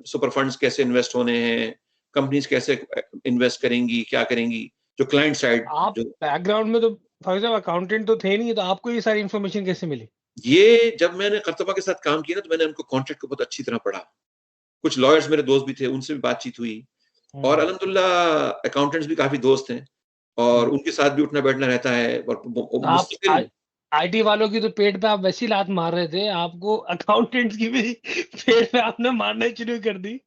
सुपर फंड्स कैसे इन्वेस्ट होने हैं, कंपनीज कैसे इन्वेस्ट करेंगी, क्या करेंगी, जो क्लाइंट साइड आप जो। बैकग्राउंड में तो फॉर एग्जाम्पल अकाउंटेंट तो थे नहीं, तो आपको ये सारी इन्फॉर्मेशन कैसे मिली? ये जब मैंने कर्तबा के साथ काम किया ना, तो मैंने उनको कॉन्ट्रैक्ट को बहुत अच्छी तरह पढ़ा। कुछ लॉयर्स मेरे दोस्त भी थे, उनसे भी बातचीत हुई। और हम्म, अल्हम्दुलिल्लाह अकाउंटेंट्स भी काफी दोस्त हैं, और उनके साथ भी उठना बैठना रहता है, और तो आप मुस्तकिल। आईटी वालों की तो पेट पे आप वैसी लात मार रहे थे, आपको अकाउंटेंट्स की भी पेट पे आपने मारना शुरू कर दी।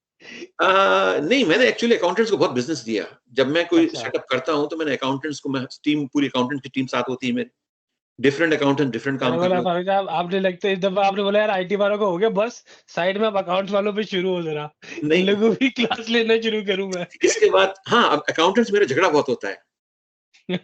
नहीं, मैंने एक्चुअली अकाउंटेंट्स को बहुत बिजनेस दिया। जब मैं कोई अच्छा, सेटअप करता हूँ, तो मैंने अकाउंटेंट्स को, मैं टीम, पूरी अकाउंटेंट की टीम साथ होती है मेरी। डिफरेंट अकाउंटेंट डिफरेंट काम मैंने कर रहे बोला होते फारूक साहब, आपने लगता है इस दफा आपने बोला यार आईटी वालों को हो गया बस, साइड में अब अकाउंट्स वालों पे शुरू हो जरा, हैं। इन नहीं, लोगों की क्लास लेना शुरू करूं मैं। इसके बाद हाँ, अब अकाउंटेंट्स मेरा झगड़ा बहुत होता है,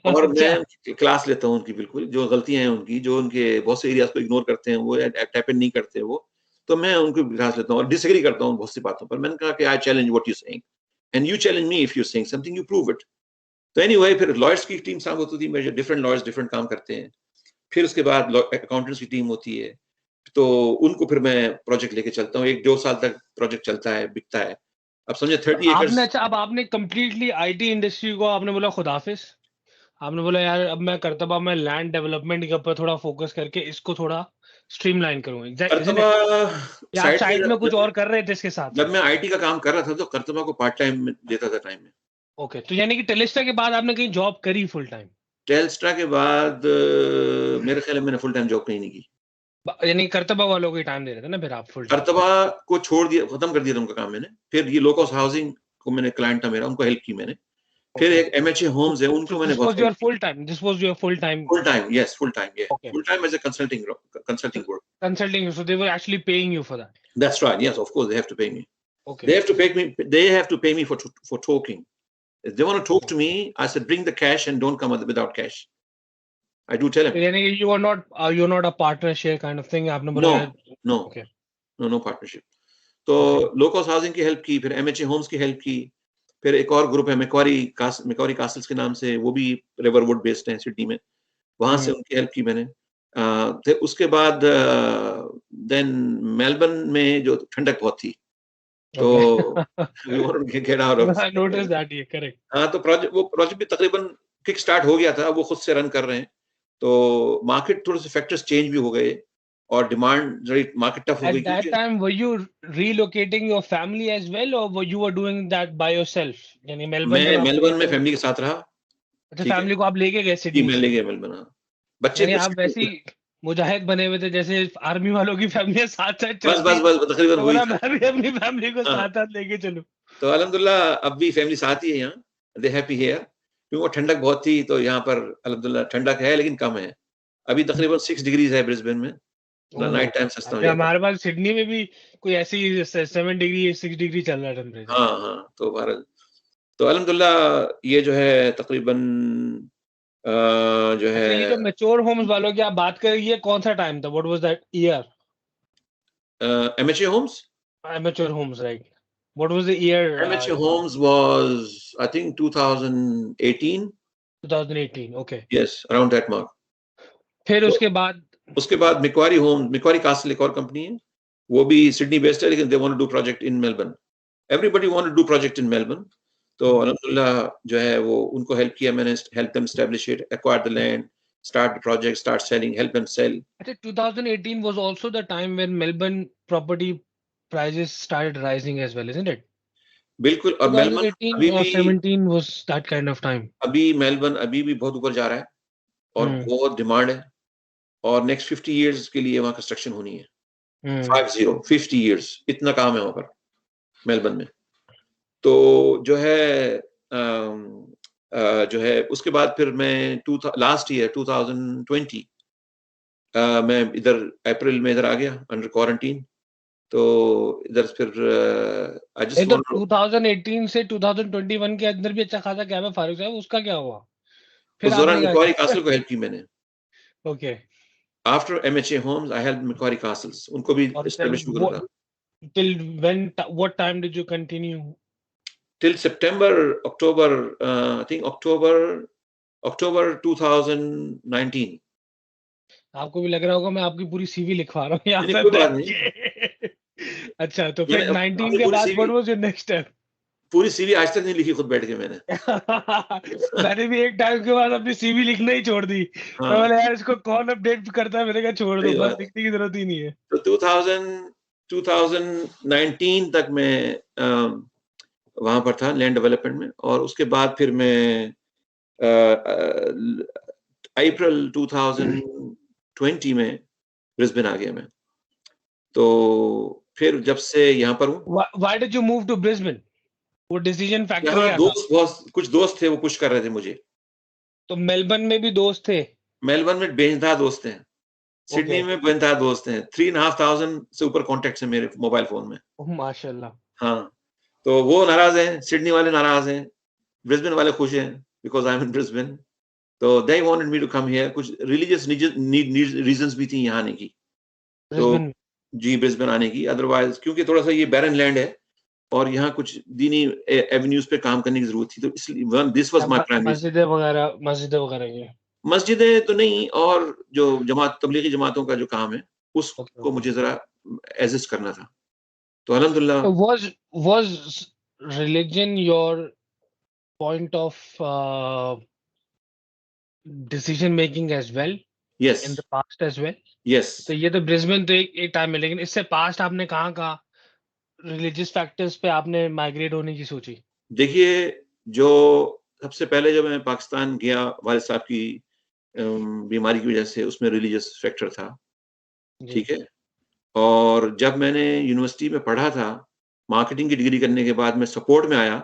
और अच्छा, मैं क्लास लेता हूँ उनकी, बिल्कुल जो गलतियाँ हैं उनकी, जो उनके बहुत से एरियाज़ को इग्नोर करते हैं वो, या टैप इन नहीं करते वो, तो मैं उनको क्लास लेता हूँ, और डिसएग्री करता हूँ बहुत सी बातों पर। मैंने कहा कि I challenge what you saying, and you challenge me, if you saying something you prove it. तो एनीवे, फिर लॉयर्स की टीम साथ होती थी मेरे, डिफरेंट लॉयर्स डिफरेंट काम करते हैं। फिर उसके बाद अकाउंटेंट्स की टीम होती है, तो उनको फिर मैं प्रोजेक्ट लेके चलता हूँ। 1-2 साल तक प्रोजेक्ट चलता है, बिकता है। अब समझे तो 30 आपने, एकर्स। अच्छा अब आपने कंप्लीटली आईटी इंडस्ट्री को आपने बोला खुदाफिज, आपने बोला यार अब मैं करतबा मैं लैंड डेवलपमेंट के ऊपर थोड़ा फोकस करके इसको थोड़ा स्ट्रीमलाइन करूंगा, इजंट कर्तबा इट? या आप साइड पे, साइड में कुछ और कर रहे थे इसके साथ जब साथ? मैं आईटी का काम कर रहा था, तो कर्तबा को पार्ट टाइम में देता था टाइम में। ओके, तो यानी कि टेलिस्टा के बाद आपने कहीं जॉब करी फुल टाइम? टेल्स्ट्रा के बाद मेरे ख्याल में मैंने फुल टाइम जॉब कहीं नहीं की। यानी करतबा वालों को ही टाइम दे रहे थे ना फिर आप फुल टाइम? कर्तबा को छोड़ दिया, खत्म कर दिया था उनका काम मैंने। फिर ये लोकस हाउसिंग को, मैंने क्लाइंट था मेरा, उनको हेल्प की मैंने। फिर ओके, एक एमएचए होम्स है, उनको मैंने दिस बहुत वाज हेल्प योर की। Full time, this was your full time? Full time, yes, full time, yeah, okay, full time as a consulting so work. consulting, so they were actually paying you for that? That's right. Yes, of course they have to pay me. Okay. They have to pay me. They have to pay me for talking. If they want to talk to me, I said bring the cash and don't come without cash. I do tell them. यानी you're not a partnership kind of thing. आपने बोला No. Okay. No partnership. तो low cost housing की help की, फिर MHA Holmes की help की, फिर एक और ग्रुप है मैक्वारी कासल्स के नाम से, वो भी रिवरवुड बेस्ड है सिडनी में, वहां से उनकी हेल्प की मैंने। फिर उसके बाद देन मेलबर्न में जो ठंडक बहुत थी, तो we wanted to get out of. I noticed that, yeah, correct. हाँ, तो प्रोजेक्ट भी तकरीबन किक स्टार्ट हो गया था, वो खुद से रन कर रहे हैं, तो मार्केट थोड़े से फैक्टर्स चेंज भी हो गए और डिमांड मार्केट टफ हो गई। At that time, were you relocating your family as well, or you were doing that by yourself? यानी मैं मेलबर्न में फैमिली के साथ रहा। अच्छा, फैमिली को आप लेके गए सिडनी? मैं ले गया मेलबर्न। बच्चे आप वैसी मुजाहिद बने हुए थे जैसे आर्मी वालों की फैमिली साथ साथ बस तकरीबन वही। मैं भी अपनी फैमिली को साथ साथ लेके चलूं। तो अल्हम्दुलिल्लाह अब भी फैमिली साथ ही है यहाँ, दे हैप्पी हियर, क्योंकि ठंडक बहुत थी, तो यहाँ पर अल्हम्दुलिल्लाह ठंडक है लेकिन कम है। अभी तकरीबन 6 डिग्रीज है ब्रिस्बेन में, नाइट टाइम सस्ता हो जाता है। हमारे पास सिडनी में भी कोई ऐसी 7 डिग्री 6 डिग्री चल रहा है टेंपरेचर। हाँ, तो भारत, तो अल्हम्दुलिल्लाह ये जो है तकरीबन जो है, ये जो मैच्योर होम्स वालों की आप बात कर रही है, कौन सा टाइम था? What was that year? MHA homes? Mature homes, right? What was the year? MHA homes was, I think, 2018. 2018, okay. Yes, around that mark. फिर उसके बाद Macquarie Castle एक और कंपनी है, वो भी सिडनी बेस्ड है, लेकिन they want to do project in Melbourne. Everybody want to do project in Melbourne. तो अल्हम्दुलिल्लाह जो है वो उनको हेल्प किया मैंने, help them establish it, acquire the land, start the project, start selling, help them sell. I think 2018 was also the time when Melbourne property prices started rising as well, isn't it? बिल्कुल, और Melbourne 2018 or 17 was that kind of time. अभी Melbourne अभी भी बहुत ऊपर जा रहा है और बहुत डिमांड है, और नेक्स्ट 50 इयर्स के लिए वहाँ कंस्ट्रक्शन होनी है। 50 इयर्स, इतना काम है वहाँ पर मेलबर्न में। तो जो है उसके बाद फिर मैं लास्ट ईयर 2020 मैं इधर अप्रैल में इधर आ गया अंडर क्वारंटीन, तो इधर फिर 2018 से 2021 के अंदर भी अच्छा खासा गैप है फारूक साहब, उसका क्या हुआ? फिर उस दौरान मैक्वारी कासल को हेल्प की मैंने। Okay, after MHA homes I help Macquarie Castles, उनको भी एस्टैब्लिश करा था। Till when, what time did you continue? Till October, I think October 2019. आपको भी लग रहा होगा मैं आपकी पूरी सीवी लिखवा रहा हूँ यहाँ पे। कोई बात नहीं। अच्छा, तो फिर 19 के बाद what was your next step? पूरी सीवी आज तक नहीं लिखी खुद बैठ के मैंने। मैंने भी एक टाइम के बाद अपनी सीवी लिखना ही छोड़ दी। मैं बोला यार इसको कौन अपडेट करता है, मैंने कहा छोड़ दो, बस लिखने की जरूरत ही नहीं है। तो 2019 तक मैं वहां पर था लैंड डेवलपमेंट में, और उसके बाद फिर मैं अप्रैल 2020 में ब्रिस्बेन आ गया मैं। तो फिर जब से यहाँ पर हूँ। Why did you move to Brisbane? वो डिसीजन फैक्टर क्या था? कुछ दोस्त थे, वो पुश कर रहे थे मुझे। तो मेलबर्न में भी दोस्त थे? मेलबर्न में बेइंतहा दोस्त हैं, सिडनी में बेइंतहा दोस्त हैं, 3,500 से ऊपर कॉन्टेक्ट्स हैं मेरे मोबाइल फोन में। माशाल्लाह। हाँ, तो वो नाराज हैं, सिडनी वाले नाराज हैं, ब्रिस्बेन वाले खुश हैं because I am in Brisbane. तो they wanted me to come here, कुछ रिलीजियस रीजंस भी थी यहाँ आने की, तो जी ब्रिस्बेन आने की। अदरवाइज क्योंकि थोड़ा सा ये बैरन लैंड है और यहाँ कुछ दीनी एवेन्यूज पे काम करने की जरूरत थी, तो इसलिए दिस वाज माय प्राइमरी। मस्जिदें वगैरह ये मस्जिदें तो नहीं, और जो तबलीगी जमातों का जो काम है उसको मुझे जरा एडजस्ट करना था। तो अल्हम्दुलिल्लाह। was religion your point of decision making as well? Yes. In the past as well? Yes. तो ये तो ब्रिस्बेन तो एक टाइम में, लेकिन इससे पास्ट आपने कहाँ रिलीजियस फैक्टर्स पे आपने माइग्रेट होने की सोची? देखिए, जो सबसे पहले जब मैं पाकिस्तान गया, वालिद साहब की बीमारी की वजह से, उसमें रिलीजियस फैक्टर था, ठीक है। और जब मैंने यूनिवर्सिटी में पढ़ा था, मार्केटिंग की डिग्री करने के बाद मैं सपोर्ट में आया,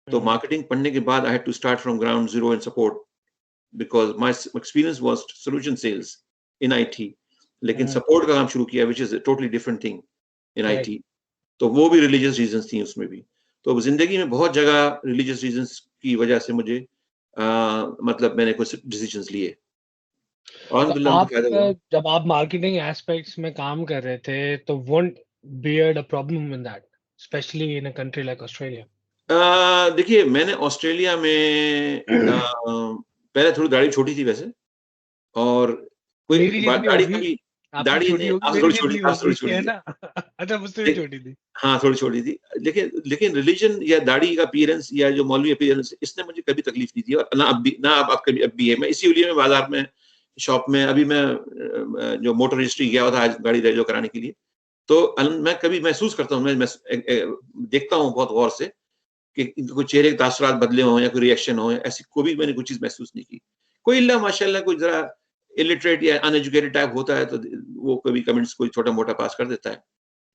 तो मार्केटिंग पढ़ने के बाद I had to start from ground zero in support, because my experience was solution sales in IT, लेकिन सपोर्ट का काम शुरू किया, which is a totally different thing in IT। तो वो भी रिलीजियस रीजंस थी उसमें भी। तो जिंदगी में बहुत जगह रिलीजियस रीजंस की वजह से मुझे मतलब मैंने कुछ डिसीजंस लिए और तो अल्हम्दुलिल्लाह मुझे फायदा हुआ। जब आप मार्केटिंग एस्पेक्ट्स में काम कर रहे थे तो won't beard a problem in that, specially in a country like Australia? देखिए मैंने ऑस्ट्रेलिया में पहले थोड़ी दाढ़ी छोटी थी वैसे, और कोई मेरी जितनी दाढ़ी होगी, कभी आपसे दाढ़ी छोटी नहीं, होगी, आपसे मेरी थोड़ी छोटी, जितनी आपसे थोड़ी होगी, छोटी है थी। ना? अच्छा, मुझसे भी देख छोटी थी। हाँ, थोड़ी छोटी थी। लेकिन रिलीजन या दाढ़ी का अपीयरेंस या जो मौलवी अपीयरेंस, इसने मुझे कभी तकलीफ नहीं दी और ना अब भी, ना अब कभी अब भी है। मैं इसीलिए मैं बाजार में, शॉप में अभी मैं जो मोटर रजिस्ट्री गया हुआ था आज गाड़ी रेजो कराने के लिए, तो मैं कभी महसूस करता हूँ, मैं देखता हूँ बहुत गौर से कि कोई चेहरे के तासुरात बदले हों या कोई रिएक्शन हो, ऐसी कोई भी मैंने कोई चीज़ महसूस नहीं की। कोई इल्ला माशाल्लाह कोई ज़रा इलिटरेट या अनएजुकेटेड टाइप होता है तो वो कभी कमेंट्स कोई छोटा-मोटा पास कर देता है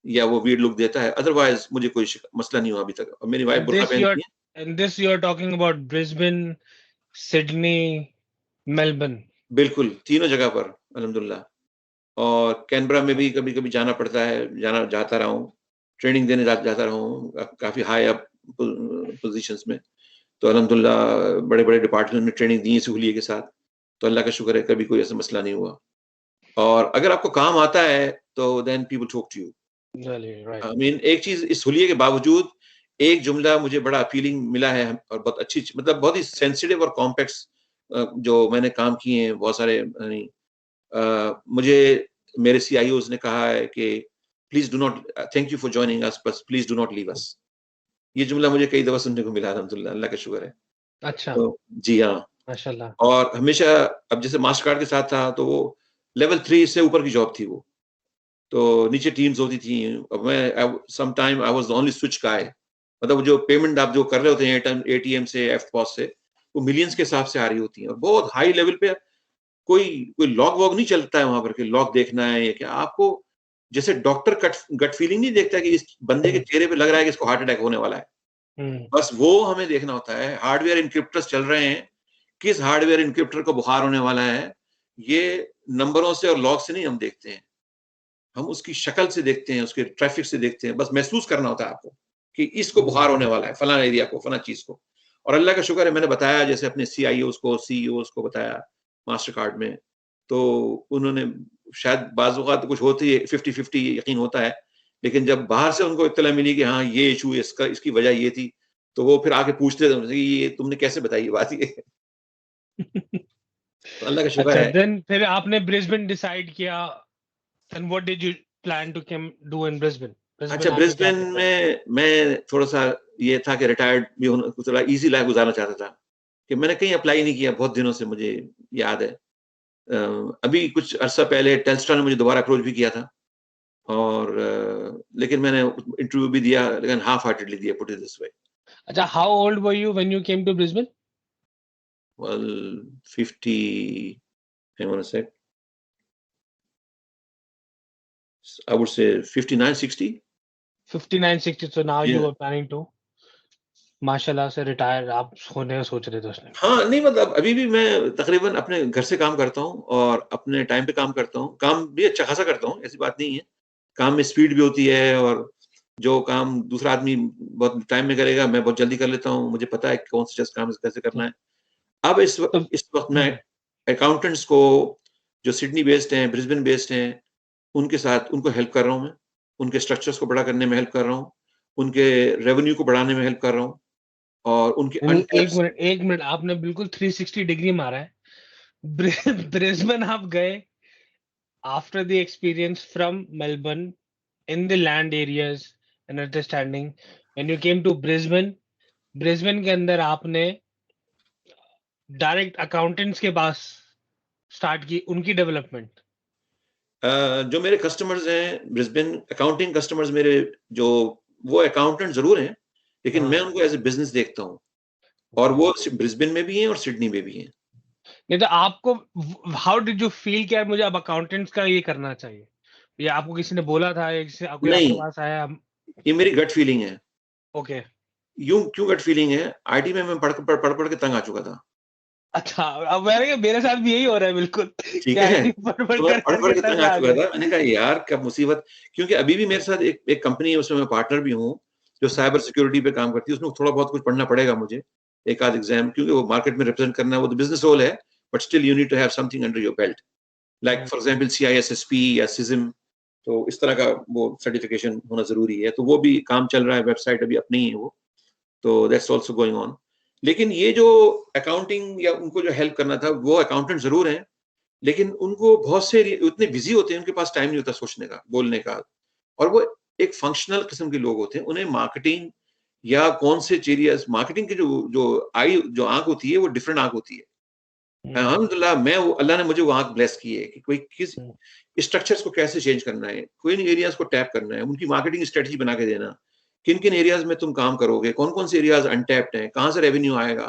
या वो वियर्ड लुक देता है। अदरवाइज़ मुझे कोई मसला नहीं हुआ अभी तक और मेरी वाइफ बुर्का दिस यू आर पहनती है। And this you are talking about Brisbane, Sydney, Melbourne. बिल्कुल, तीनों जगह पर अल्हम्दुलिल्लाह। और कैनबरा में भी कभी-कभी जाना पड़ता है, जाता रहा हूँ। ट्रेनिंग देने जाता रहा हूँ काफ़ी हाई अप पोज़ीशंस में। तो अल्हम्दुलिल्लाह बड़े-बड़े डिपार्टमेंट में ट्रेनिंग दी है सहूलियत के साथ। तो अल्लाह का शुक्र है कभी कोई ऐसा मसला नहीं हुआ। और अगर आपको काम आता है तो then people talk to you. Right. I mean एक चीज़ इस सहूलियत के बावजूद एक जुमला मुझे बड़ा अपीलिंग मिला है और बहुत अच्छी मतलब बहुत ही सेंसिटिव और कॉम्प्लेक्स जो मैंने काम किए हैं बहुत सारे यानी मुझे मेरे सीईओज़ ने कहा है कि please do not thank you for joining us but please do not leave us. ये जुमला मुझे कई दफ़ा सुनने को मिला अल्हम्दुलिल्लाह, अल्लाह का शुक्र है। अच्छा, तो जी हाँ। माशाल्लाह। और हमेशा अब जैसे मास्टरकार्ड के साथ था तो वो लेवल 3 से ऊपर की जॉब थी वो। तो नीचे टीम्स होती थी। अब मैं some time I was the only switch guy. मतलब वो जो पेमेंट आप जो कर रहे होते हैं एटीएम से, एफपॉस से, वो मिलियंस के हिसाब से आ रही होती हैं और बहुत हाई लेवल पे कोई कोई लॉग वॉग नहीं चलता है वहाँ पर कि लॉग देखना है या क्या। आपको जैसे डॉक्टर गट फीलिंग नहीं देखता कि इस बंदे के हुँ, चेहरे पे लग रहा है कि इसको हार्ट अटैक होने वाला है। हुँ, बस वो हमें देखना होता है। हार्डवेयर एन्क्रिप्टर्स चल रहे हैं, किस हार्डवेयर एन्क्रिप्टर को बुखार होने वाला है, ये नंबरों से और लॉग से नहीं हम देखते हैं। हम उसकी शक्ल से देखते हैं, उसके ट्रैफिक से देखते हैं। बस महसूस करना होता है आपको कि इसको हुँ, बुखार होने वाला है, फलाँ एरिया को, फलाँ चीज़ को। और अल्लाह का शुक्र है मैंने बताया जैसे अपने सीआईओज़ को, सीईओज़ को बताया मास्टरकार्ड में, तो उन्होंने शायद बाज़ औक़ात कुछ होती है 50-50 यकीन होता है। लेकिन जब बाहर से उनको इत्तला मिली कि हाँ, ये इश्यू इसका इसकी वजह ये थी, तो वो फिर आके पूछते थे मुझसे, "ये तुमने कैसे बताई ये बात ये?" तो अल्लाह का शुक्र अच्छा, है। देन फिर आपने ब्रिस्बेन डिसाइड किया, then what did you plan to come do in Brisbane? अच्छा, ब्रिस्बेन आके क्या ब्रिस्बेन करना है? में मैं थोड़ा-सा ये था कि रिटायर्ड भी होना थोड़ा ईज़ी लाइफ़ गुज़ारना चाहता था, कि मैंने कहीं अप्लाई नहीं किया बहुत दिनों से मुझे याद है। अभी कुछ अरसा पहले टेल्स्ट्रा ने मुझे दोबारा अप्रोच भी किया था और लेकिन मैंने इंटरव्यू भी दिया लेकिन हाल्फ हार्टेडली दिया पुट इट दिस वे। अच्छा, how old were you when you came to Brisbane? Well 50 hang on a sec, I would say 59, 60? 59, 60, so now you Yeah. were planning to माशाल्लाह से retire आप होने का सोच रहे थे उस टाइम। हाँ, नहीं मतलब अभी भी मैं तकरीबन अपने घर से काम करता हूँ और अपने टाइम पे काम करता हूँ। काम भी अच्छा खासा करता हूँ, ऐसी बात नहीं है। काम में स्पीड भी होती है और जो काम दूसरा आदमी बहुत टाइम में करेगा, मैं बहुत जल्दी कर लेता हूँ। मुझे पता है कौन सा जस्ट काम कैसे करना तो है। अब तो इस वक़्त मैं हुँ, अकाउंटेंट्स को जो सिडनी बेस्ड हैं, ब्रिस्बेन बेस्ड हैं, उनके साथ उनको हेल्प कर रहा हूँ मैं। उनके स्ट्रक्चर्स को बड़ा करने में हेल्प कर रहा हूँ। उनके रेवेन्यू को बढ़ाने में हेल्प कर रहा हूँ और उनके नहीं, नहीं, अनटैप्ड 1 मिनट आपने बिल्कुल 360 डिग्री मारा है। ब्रि ब्रिस्बेन आप गए after the experience from Melbourne in the land areas and understanding when you came to Brisbane, Brisbane के अंदर आपने डायरेक्ट अकाउंटेंट्स के पास स्टार्ट की उनकी डेवलपमेंट। जो मेरे कस्टमर्स हैं ब्रिस्बेन अकाउंटिंग कस्टमर्स मेरे जो वो अकाउंटेंट ज़रूर हैं, लेकिन हाँ, मैं उनको एज़ अ बिज़नेस देखता हूँ और ओके। वो ब्रिस्बेन में भी हैं और सिडनी में भी हैं। नहीं तो आपको हाउ डिड यू फील कि यार मुझे अब अकाउंटेंट्स का ये करना चाहिए? या आपको किसी ने बोला था या किसी कोई आपके नहीं, पास आया? ये मेरी गट फीलिंग है। ओके। यूँ क्यों गट फीलिंग है, आईटी में मैं पढ़ के तंग आ चुका था। अच्छा, अब मैंने कहा मेरे साथ भी यही हो रहा है बिल्कुल ठीक कि है? आईटी पढ़-पढ़ तो मैं कर पढ़-पढ़ के तंग तंग आ आ चुका गए। था। मैंने कहा यार क्या मुसीबत, क्योंकि अभी भी मेरे साथ एक एक कंपनी है, उसमें मैं पार्टनर भी हूँ, जो साइबर सिक्योरिटी पे काम करती है, उसमें थोड़ा बहुत कुछ पढ़ना पड़ेगा मुझे, एक आध एग्ज़ाम, क्योंकि वो मार्केट में रिप्रेज़ेंट करना है, वो तो बिज़नेस रोल है, but still you need to have something under your belt, like for example CISSP या सिज़िम, तो इस तरह का वो सर्टिफ़िकेशन होना ज़रूरी है, तो वो भी काम चल रहा है, वेबसाइट अभी अपनी ही है वो, तो दैट्स आल्सो गोइंग ऑन। लेकिन ये जो अकाउंटिंग या उनको जो हेल्प करना था, वो अकाउंटेंट ज़रूर हैं, लेकिन उनको बहुत से इतने बिज़ी होते हैं, उनके पास टाइम नहीं होता सोचने का, बोलने का, और वो एक फंक्शनल किस्म के लोग होते हैं। उन्हें मार्केटिंग या कौन से एरियाज़, मार्केटिंग की जो जो आँख होती है, वो डिफरेंट आँख होती है। हुँ, अल्हम्दुलिल्लाह मैं वो अल्लाह ने मुझे वो आँख ब्लेस की है कि कोई किस हुँ, स्ट्रक्चर्स को कैसे चेंज करना है, किन एरियाज़ को टैप करना है, उनकी मार्केटिंग स्ट्रेटजी बना के देना, किन-किन एरियाज़ में तुम काम करोगे, कौन-कौन से एरियाज़ अनटैप्ड हैं, कहाँ से रेवेन्यू आएगा,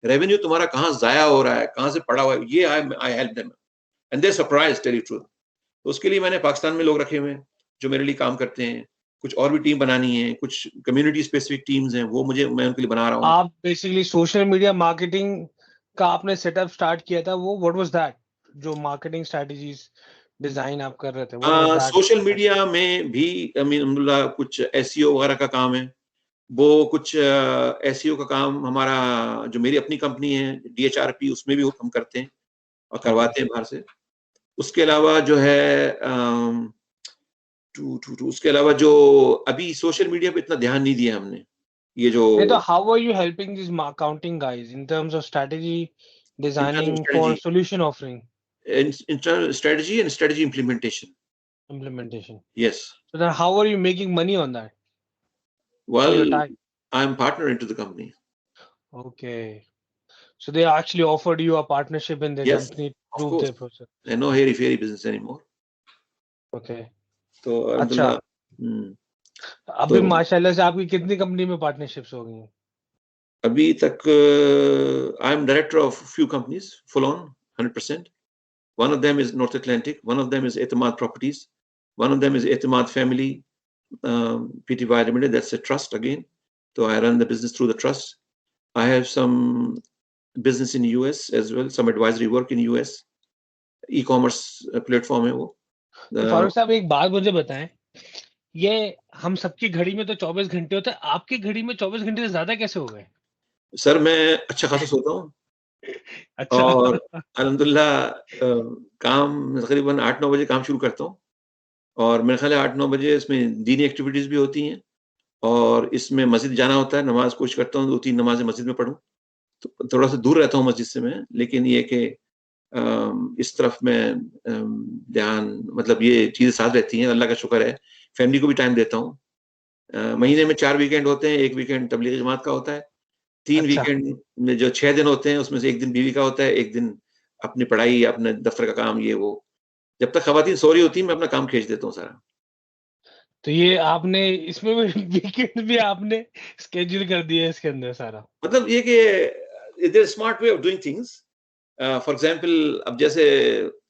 रेवेन्यू तुम्हारा कहाँ ज़ाया हो रहा है, कहाँ से पड़ा हुआ है, ये I help them and they are surprised, tell you truth. तो उसके लिए मैंने पाकिस्तान में लोग रखे हुए हैं, जो मेरे लिए काम करते हैं। कुछ और भी टीम बनानी है, कुछ कम्युनिटी स्पेसिफिक टीम्स हैं, वो मैं उनके लिए बना रहा हूँ। आप बेसिकली सोशल मीडिया मार्केटिंग का आपने सेटअप स्टार्ट किया था, वो व्हाट वाज़ दैट? जो मार्केटिंग स्ट्रैटेजीज़ डिज़ाइन आप कर रहे थे, what was that social strategy? Media में भी आई मीन अल्हम्दुलिल्लाह कुछ एसईओ वगैरह का काम है। वो कुछ एसईओ का काम हमारा, जो मेरी अपनी कंपनी है DHRP, उसमें भी वो हम करते हैं और ओके। करवाते हैं बाहर से। उसके अलावा जो है अम, टू टू टू उसके अलावा जो अभी सोशल मीडिया पे इतना ध्यान नहीं दिया हमने। ये जो नहीं तो how are you helping these accounting guys in terms of strategy internal designing for strategy solution offering internal strategy and strategy implementation. implementation? यस। So then how are you making money on that for your well time? I am partner into the company. Okay. So they actually offered you a partnership in their yes, company to of prove course. their process. No हेरी-फेरी business anymore. Okay. तो अच्छा, अल्हम्दुलिल्लाह। तो अभी माशाल्लाह से आपकी कितनी कंपनी में पार्टनरशिप्स हो गई हैं? अभी तक I am director of few companies full on 100%. One of them is North Atlantic, one of them is Etemad Properties, one of them is Etemad Family Pty Limited. That's a trust again. So I run the business through the trust. I have some business in US as well, some advisory work in US. E-commerce platform है वो। तो Uh, Farooq साहब एक बात मुझे बताएँ, ये हम सबकी घड़ी में तो 24 घंटे होता है, आपकी घड़ी में 24 घंटे से ज़्यादा कैसे हो गए? सर मैं अच्छा खासा सोता हूँ अच्छा। और अल्हम्दुलिल्लाह काम तकरीबन 8-9 बजे काम शुरू करता हूँ और मेरे ख़्याल है 8-9 बजे इसमें दीनी एक्टिविटीज़ भी होती हैं और इसमें मस्जिद जाना होता है, नमाज़ कोशिश करता हूँ 2-3 नमाज़ें मस्जिद में पढूँ। तो थोड़ा-सा दूर रहता हूँ मस्जिद से मैं, लेकिन ये है कि इस तरफ मैं ध्यान, मतलब ये चीज़ें साथ रहती हैं, अल्लाह का शुक्र है। फैमिली को भी टाइम देता हूँ। महीने में 4 वीकेंड होते हैं, 1 वीकेंड तबलीगी जमात का होता है। 3 अच्छा, वीकेंड में जो 6 दिन होते हैं, उसमें से 1 दिन बीवी का होता है, 1 दिन अपनी पढ़ाई या अपने दफ्तर का काम, ये वो। जब तक ख़वातीन सो रही होती हैं, मैं अपना काम खींच देता हूँ सारा। तो ये आपने इसमें भी वीकेंड भी आपने शेड्यूल कर दिया है इसके अंदर सारा। मतलब ये कि there is smart way of doing things. For example अब जैसे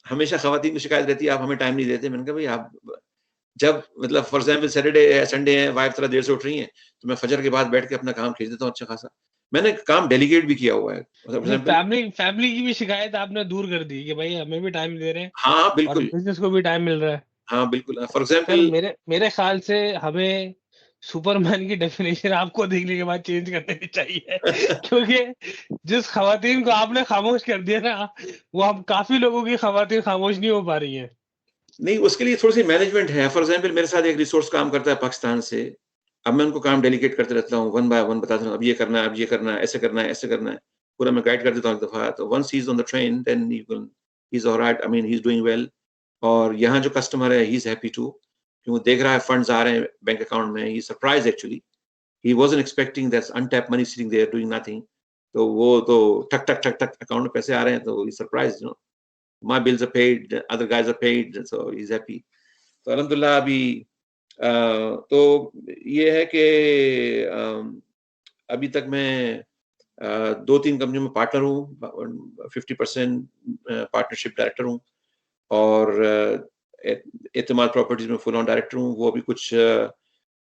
हमेशा ख़वातीन की शिकायत रहती है, आप हमें टाइम नहीं देते। मैंने कहा भई आप जब मतलब फॉर एग्ज़ाम्पल सैटरडे है, संडे है, वाइफ थोड़ा देर से उठ रही हैं, तो मैं फजर के बाद बैठ के अपना काम खींच देता हूँ अच्छा खासा। मैंने काम डेलीगेट भी किया हुआ है। फॉर मतलब एग्ज़ाम्पल फैमिली की भी शिकायत आपने दूर कर दी कि भाई हमें भी टाइम दे रहे हैं हाँ, हाँ, और बिल्कुल। बिज़नेस को भी टाइम मिल रहा है। हाँ, बिल्कुल। फॉर सर एग्ज़ाम्पल मेरे मेरे ख़्याल से हमें सुपरमैन की डेफ़िनेशन आपको देखने के बाद चेंज कर देनी चाहिए क्योंकि जिस ख़वातीन को आपने ख़ामोश कर दिया ना, वो अब काफ़ी लोगों की ख़वातीन ख़ामोश नहीं हो पा रही हैं। नहीं, उसके लिए थोड़ी-सी मैनेजमेंट है। फॉर एग्ज़ाम्पल मेरे साथ एक रिसोर्स काम करता है पाकिस्तान से। अब मैं उनको काम डेलीगेट करते रहता हूँ, वन बाय वन बताता हूँ, अब ये करना है, अब ये करना है, ऐसे करना है, ऐसे करना है। पूरा मैं गाइड कर देता हूँ एक दफ़ा। तो once he is on the train then he is alright, I mean he is doing well. और यहाँ जो कस्टमर है, ही इज़ हैप्पी टू, कि वो देख रहा है फंड्स आ रहे हैं बैंक अकाउंट में। He is surprised actually. He wasn't expecting that's untapped money sitting there doing nothing. तो वो तो ठक, ठक, ठक, ठक अकाउंट में पैसे आ रहे हैं, तो ही is surprised, you know. My bills are paid, other guys are paid, so he's happy. तो अल्हम्दुलिल्लाह अभी तो ये है कि अभी तक मैं 2-3 कंपनियों में पार्टनर हूँ, 50% पार्टनरशिप डायरेक्टर हूँ और एतमाद प्रॉपर्टीज़ में फुल ऑन डायरेक्टर हूँ। वो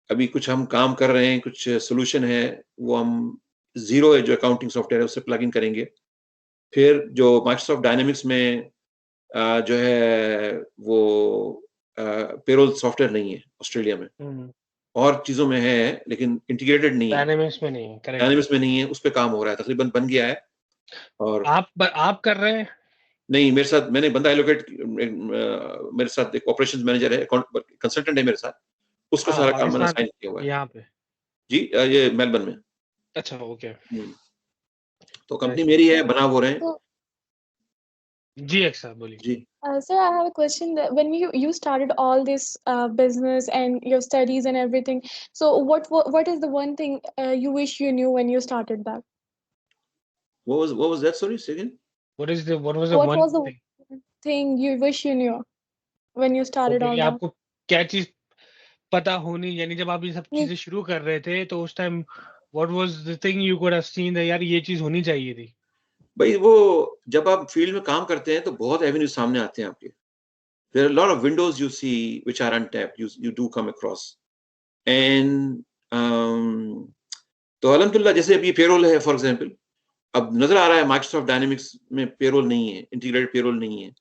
अभी कुछ हम काम कर रहे हैं, कुछ सॉल्यूशन है, वो हम ज़ीरो है जो अकाउंटिंग सॉफ्टवेयर है, उससे प्लग इन करेंगे। फिर जो माइक्रोसॉफ्ट डायनेमिक्स में जो है वो पेरोल सॉफ्टवेयर नहीं है ऑस्ट्रेलिया में, और चीजों में है लेकिन इंटीग्रेटेड नहीं है, डायनेमिक्स में नहीं है, करेक्ट। डायनेमिक्स में नहीं है, उस पे काम हो रहा है, तकरीबन बन गया है। और आप कर रहे हैं? नहीं, मेरे साथ मैंने बंदा एलोकेट, मेरे साथ एक ऑपरेशंस मैनेजर है, कंसल्टेंट है मेरे साथ, उसका सारा काम मैंने पाकिस्तान साइन किया हुआ है। यहाँ पे? जी, ये मेलबर्न में। अच्छा, ओके। तो कंपनी मेरी है, बना वो रहे हैं। So, जी अक्सर बोलिए। जी, sir, I have a question. That when you started all this business and your studies and everything, so what is the one thing you wish you knew when you started that? what was that, sorry, say again? what was the What one was the thing? thing you wish you knew when you started Okay, all कि that? आपको क्या चीज पता होनी, यानी जब आप ये सब नहीं, चीजें शुरू कर रहे थे तो उस time what was the thing you could have seen that यार ये चीज होनी चाहिए थी? भाई वो जब आप फील्ड में काम करते हैं तो बहुत एवेन्यू सामने आते हैं आपके। There are a lot of windows you see which are untapped. You do come across, and तो अल्हम्दुलिल्लाह जैसे अभी पेरोल है फॉर एग्जांपल, अब नजर आ रहा है माइक्रोसॉफ्ट डायनेमिक्स में पेरोल नहीं है, इंटीग्रेटेड पेरोल नहीं है,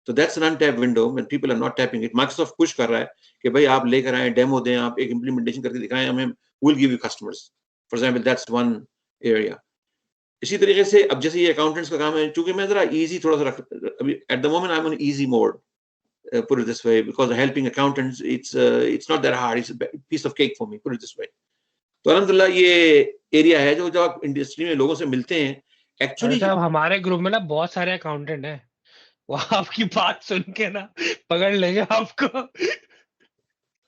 तो that's an untapped window when people are not tapping it. Microsoft push कर रहा है कि भाई आप लेकर आए, डेमो दें, आप एक इम्प्लीमेंटेशन करके दिखाएं हमें, will give you customers for example, that's one area. इसी तरीके से अब जैसे ये अकाउंटेंट्स का काम है, चूंकि मैं जरा इजी थोड़ा सा रख, अभी at the moment I am on easy mode, put it this way, because helping accountants, it's not that hard, it's a piece of cake for me, put it this way. तो अल्हम्दुलिल्लाह ये area है जो जब आप industry में लोगों से मिलते हैं एक्चुअली। साहब हमारे ग्रुप में ना बहुत सारे अकाउंटेंट हैं, वो आपकी बात सुन के ना पकड़ लेंगे आपको।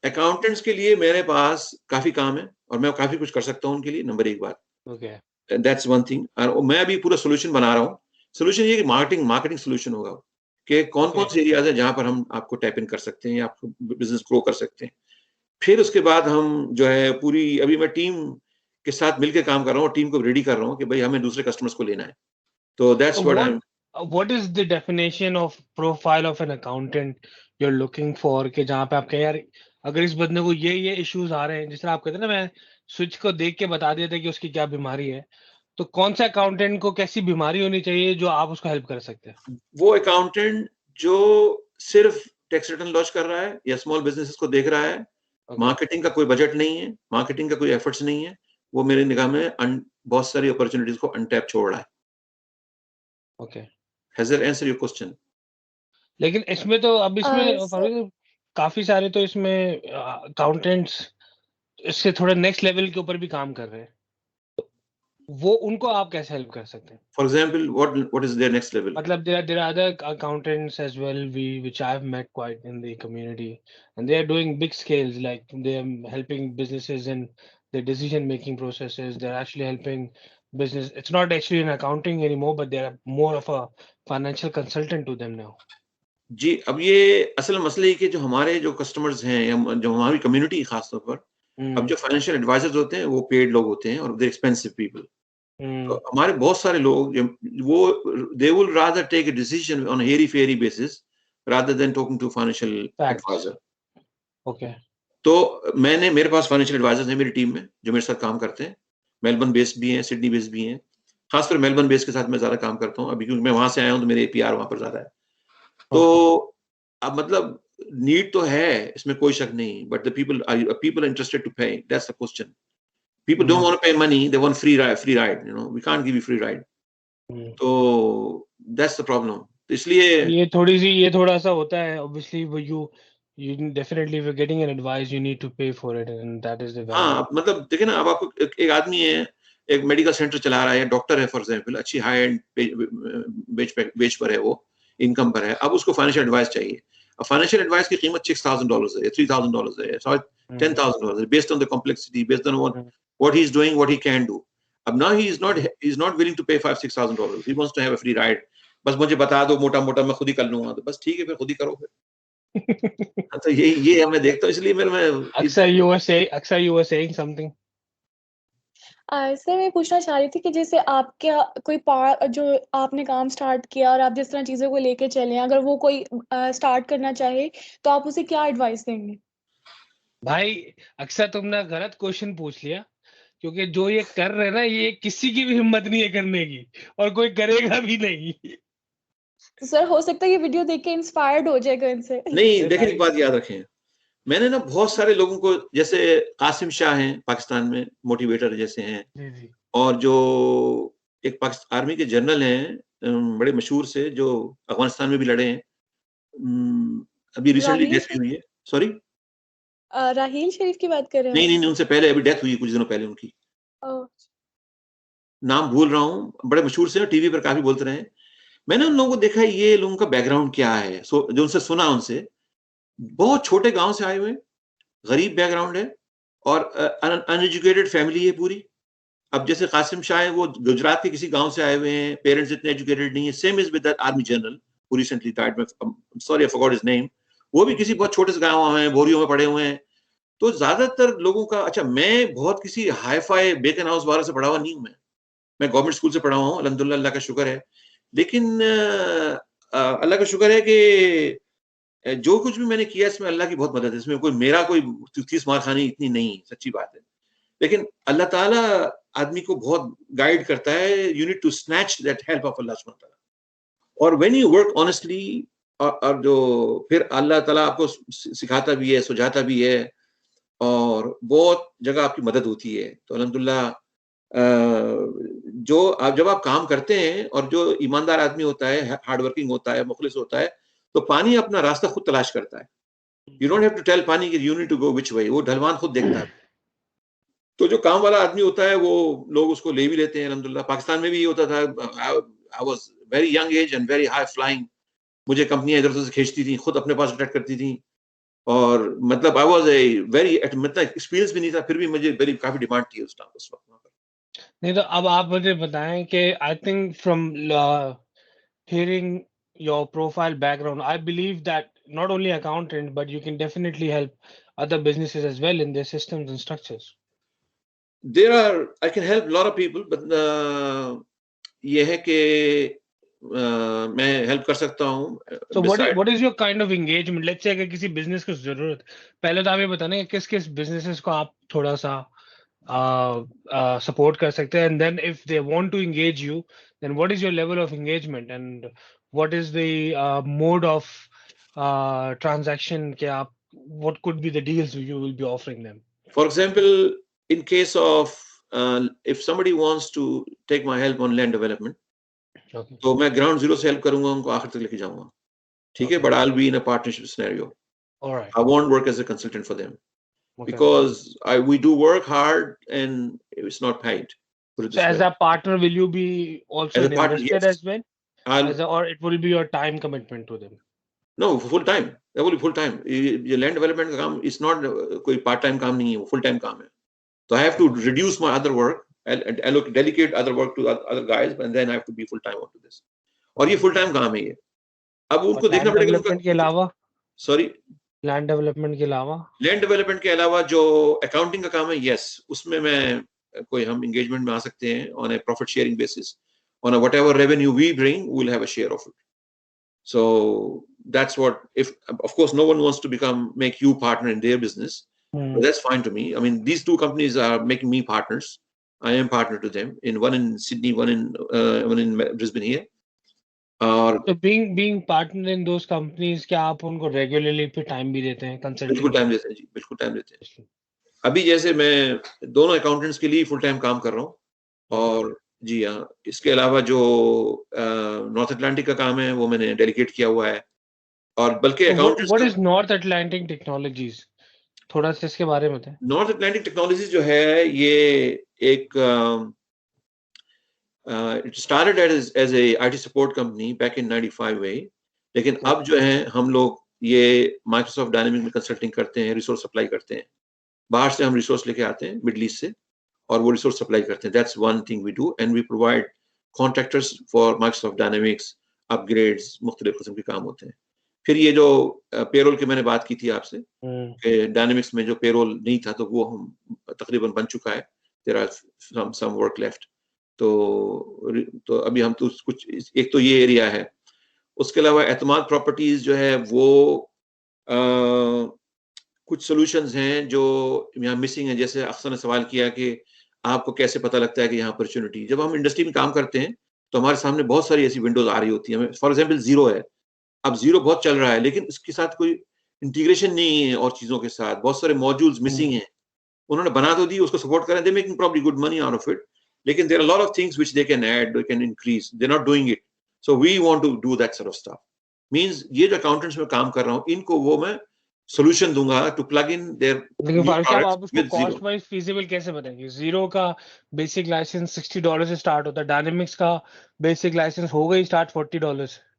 अकाउंटेंट्स के लिए मेरे पास काफी काम है और मैं काफी कुछ कर सकता हूँ उनके लिए, नंबर एक बात, ओके। That's one thing. और मैं अभी पूरा सोल्यूशन बना रहा हूँ। सोल्यूशन ये कि मार्केटिंग सोल्यूशन होगा कि कौन कौन से एरियाज है जहां पर हम आपको टैप इन कर सकते हैं या आपको बिजनेस ग्रो कर सकते हैं। फिर उसके बाद हम जो है पूरी, अभी मैं टीम के साथ मिलकर काम कर रहा हूँ और टीम को रेडी कर रहा हूँ कि भाई हमें दूसरे कस्टमर्स को लेना है। तो that's what I am. What is the definition of profile of an accountant you're looking for, कि जहाँ पे आप कहें यार अगर इस बंदे को ये इश्यूज आ रहे हैं, जिस तरह आप कहते हैं ना मैं स्विच को देख के बता दिया था कि उसकी क्या बीमारी है, तो कौन सा अकाउंटेंट को कैसी बीमारी होनी चाहिए जो आप उसको हेल्प कर सकते हैं? वो अकाउंटेंट जो सिर्फ टैक्स रिटर्न लॉन्च कर रहा है या स्मॉल बिजनेसेस को देख रहा है, मार्केटिंग का कोई बजट नहीं है, मार्केटिंग का कोई एफर्ट्स नहीं है, वो मेरी निगाह में बहुत सारी अपॉर्चुनिटीज को अनटैप छोड़ रहा है। Okay. Has that answer your question? लेकिन इसमें तो अब इसमें so, काफी सारे तो इसमें अकाउंटेंट्स इससे थोड़े नेक्स्ट लेवल के ऊपर भी काम कर रहे हैं, वो उनको आप कैसे हेल्प कर सकते हैं? For example what is there next level? मतलब there are other accountants as well which I've met quite in the community, and they are doing big scales, like they are helping businesses in their decision making processes. They're actually helping business. It's not actually in accounting anymore, but they're more of a financial consultant to them now. जी, अब ये असल मसले है कि जो हमारे जो customers हैं या जो हमारी कम्युनिटी खास तौर पर, अब जो फाइनेंशियल एडवाइजर्स होते हैं वो पेड लोग होते हैं और दे एक्सपेंसिव पीपल। तो हमारे बहुत सारे लोग वो they will rather take a decision on हेरी फेरी basis rather than talking to financial adviser. Okay. तो मेरे पास फाइनेंशियल एडवाइजर्स हैं मेरी टीम में जो मेरे साथ काम करते हैं, मेलबर्न बेस्ड भी हैं, सिडनी बेस्ड भी हैं। खासकर मेलबर्न बेस्ड के साथ मैं ज्यादा काम करता हूँ अभी, क्योंकि मैं वहां से आया हूँ तो मेरे पीआर वहां पर ज्यादा है। तो अब मतलब नीड तो है, इसमें कोई शक नहीं, but the people interested to pay, that's the question. People don't want to pay money; they want free ride. You know, we can't give you free ride. So that's the problem. तो इसलिए ये थोड़ा सा होता है obviously, वो you definitely if you're getting an advice you need to pay for it, and that is the value. हाँ, मतलब देखिए ना, अब आपको एक आदमी है, एक मेडिकल सेंटर चला रहा है, डॉक्टर है फॉर एग्जांपल, अच्छी हाई एंड वेज पर है, वो इनकम पर है, अब उसको फाइनेंशियल एडवाइस चाहिए। अब फाइनेंशियल एडवाइस की कीमत $6,000 है, $3,000 है, $10,000 based on the complexity, based on what he's doing, what he can do. अब now he's not willing to pay $5,000-6,000. He wants to have a free ride. बस मुझे बता दो मोटा मोटा, मैं खुद ही कर लूंगा। तो बस ठीक है, फिर खुद ही करो फिर। तो ये मैं देखता हूँ, इसलिए मैं अक्सर you were saying something. Sir मैं पूछना चाह रही थी कि जैसे आपके कोई जो आपने काम स्टार्ट किया और आप जिस तरह चीज़ों को लेके चले हैं, अगर वो कोई स्टार्ट करना चाहे तो आप उसे क्या एडवाइस देंगे? भाई अक्सर तुमने गलत क्वेश्चन पूछ लिया। क्योंकि जो ये कर रहे हैं ना, ये किसी की भी हिम्मत नहीं है करने की, और कोई करेगा भी नहीं। तो सर हो सकता है ये वीडियो देख के इंस्पायर्ड हो जाएगा इनसे। नहीं, देखिए एक राइट। बात याद रखें, मैंने ना बहुत सारे लोगों को, जैसे कासिम शाह हैं पाकिस्तान में, मोटिवेटर जैसे हैं, जी जी। और जो एक पाकिस्तान आर्मी के जनरल हैं, बड़े मशहूर से, जो अफगानिस्तान में भी लड़े हैं, अभी रिसेंटली राहील डेथ भी शरीफ, हुई है। सॉरी, राहील शरीफ की बात कर रहे हैं नहीं आप? नहीं नहीं, उनसे पहले अभी डेथ हुई कुछ दिनों पहले उनकी, ओह, नाम भूल रहा हूँ, बड़े मशहूर से, टीवी पर काफी बोलते रहे हैं। मैंने उन लोगों को देखा, ये लोगों का बैकग्राउंड क्या है, जो उनसे सुना, उनसे बहुत छोटे गांव से आए हुए हैं, गरीब बैकग्राउंड है, और अनएजुकेटेड फैमिली है पूरी। अब जैसे कासिम शाह है, वो गुजरात के किसी गांव से आए हुए हैं, पेरेंट्स इतने एजुकेटेड नहीं है। Same is with that army general who recently died, sorry I forgot his name, वो भी किसी बहुत छोटे से गांव में, बोरियों में पढ़े हुए हैं। तो ज्यादातर लोगों का, अच्छा, मैं बहुत किसी हाई फाई बेकन हाउस वाला से पढ़ा हुआ नहीं हूं, मैं गवर्नमेंट स्कूल से पढ़ा हुआ हूँ, अल्हम्दुलिल्लाह, अल्लाह का शुक्र है। लेकिन अल्लाह का शुक्र है कि जो कुछ भी मैंने किया, इसमें अल्लाह की बहुत मदद है, इसमें कोई मेरा कोई 30 मार खानी इतनी नहीं, सच्ची बात है। लेकिन अल्लाह ताला आदमी को बहुत गाइड करता है, you need to snatch that help of अल्लाह सुब्हानहू व तआला, और व्हेन यू वर्क ऑनेस्टली, और जो फिर अल्लाह ताला आपको सिखाता भी है, सुझाता भी है, और बहुत जगह आपकी मदद होती है। तो अल्हम्दुलिल्लाह, जो आप जब आप काम करते हैं, और जो ईमानदार आदमी होता है, हार्ड वर्किंग होता है, मुखलिस होता है, तो पानी अपना रास्ता खुद तलाश करता है। You don't have to tell पानी कि you need to go which way, वो ढलवान खुद देखता है। तो जो काम वाला आदमी होता है, वो लोग उसको ले भी लेते हैं अल्हम्दुलिल्लाह। पाकिस्तान में भी ये होता था। I was very young age and very high flying, मुझे कंपनियां इधर उधर से खींचती थी, खुद अपने पास अट्रैक्ट करती थी, और मतलब आई वाज ए वेरी, मतलब एक्सपीरियंस भी नहीं था, फिर भी मुझे वेरी काफी डिमांड थी उस टाइम, उस वक्त वहाँ पर। नहीं, तो अब आप मुझे बताएं कि I think from hearing your profile background, I believe that not only accountant, but you can definitely help other businesses as well in their systems and structures. There are, I can help lot of people, but ये है कि मैं help कर सकता हूँ So beside. what is your kind of engagement? Let's say अगर किसी business को जरूरत, पहले तो आप ये बताना कि किस किस businesses को आप थोड़ा सा support कर सकते हैं, and then if they want to engage you, then what is your level of engagement and what is the mode of transaction कि आप, what could be the deals you will be offering them? For example, in case of if somebody wants to take my help on land development, Okay. तो मैं ground zero से help करूंगा, उनको आखिर तक लेके जाऊंगा, ठीक है, Okay. but I'll be in a partnership scenario. All right. I won't work as a consultant for them Okay. because we do work hard and it's not paid. Put it So this as way. a partner, will you be also As a an partner, investor yes. as well? I'll As a, or it will be your time commitment to them? no full time. That will be full time. ये land development का काम is not कोई part time काम नहीं है, वो full time काम है. So I have to reduce my other work and delegate other work to other guys, and then I have to be full time onto this. और ये full time काम है ये. अब और उनको देखना लैंड पड़ेगा डेवलपमेंट के अलावा, सॉरी, लैंड डेवलपमेंट के अलावा लैंड डेवलपमेंट के अलावा जो अकाउंटिंग का काम है, यस, उसमें मैं कोई हम एंगेजमेंट में आ सकते हैं on a profit sharing basis, on whatever revenue we bring we will have a share of it. So that's what, if of course no one wants to make you partner in their business, but that's fine to me. I mean, these two companies are making me partners. I am partner to them, in one in Sydney, one in Brisbane here. और तो being partner in those companies, क्या आप उनको regularly फिर time भी देते हैं बिल्कुल कंसल्टिंग? टाइम देते हैं जी, बिल्कुल टाइम देते हैं. अभी जैसे मैं दोनों अकाउंटेंट्स के लिए फुल टाइम काम कर रहा हूँ, और जी हाँ, इसके अलावा जो नॉर्थ अटलांटिक का काम है वो मैंने डेलीगेट किया हुआ है, और बल्कि अकाउंटेंट्स व्हाट का, इज नॉर्थ अटलांटिक टेक्नोलॉजीज, थोड़ा सा इसके बारे में बताएं. नॉर्थ अटलांटिक टेक्नोलॉजीज जो है, ये एक it started as a IT support company back in 95 वे, लेकिन अब जो है हम लोग ये माइक्रोसॉफ्ट डायनामिक में कंसल्टिंग करते हैं, रिसोर्स सप्लाई करते हैं, बाहर से हम रिसोर्स लेके आते हैं मिडल ईस्ट से, और वो रिसोर्स सप्लाई करते हैं. That's one thing we do, and we provide contractors for Microsoft Dynamics upgrades, मुख्तलिफ किस्म के काम होते हैं. फिर ये जो पेरोल की मैंने बात की थी आपसे, डायनामिक्स में जो पेरोल नहीं था, तो वो हम तकरीबन बन चुका है. There are some work left. तो अभी हम तो कुछ, एक तो ये एरिया है. उसके अलावा एतमाद प्रॉपर्टीज जो है वो कुछ सॉल्यूशंस हैं जो यहाँ मिसिंग है. जैसे अक्सर ने सवाल किया कि आपको कैसे पता लगता है कि यहाँ अपॉर्चुनिटी? जब हम इंडस्ट्री में काम करते हैं तो हमारे सामने बहुत सारी ऐसी विंडोज आ रही होती हैं। फॉर एग्जाम्पल जीरो है, अब जीरो बहुत चल रहा है लेकिन इसके साथ कोई इंटीग्रेशन नहीं है और चीजों के साथ, बहुत सारे मॉड्यूल्स मिसिंग हैं। उन्होंने बना तो दी, उसको सपोर्ट करें, they making probably good money out of it, लेकिन there are lot of things which they can add, they can increase, they are not doing it. So we want to do that sort of stuff. Means ये जो accountants में काम कर रहा हूँ, इनको वो मैं सॉल्यूशन दूंगा टू प्लग इन देयर लेकिन न्यू फारूक साहब, प्रोडक्ट्स आप उसको with zero. Cost wise feasible कैसे बताएंगे? जीरो का बेसिक लाइसेंस $60 से स्टार्ट होता है, डायनेमिक्स का बेसिक लाइसेंस होगा ही स्टार्ट $40 से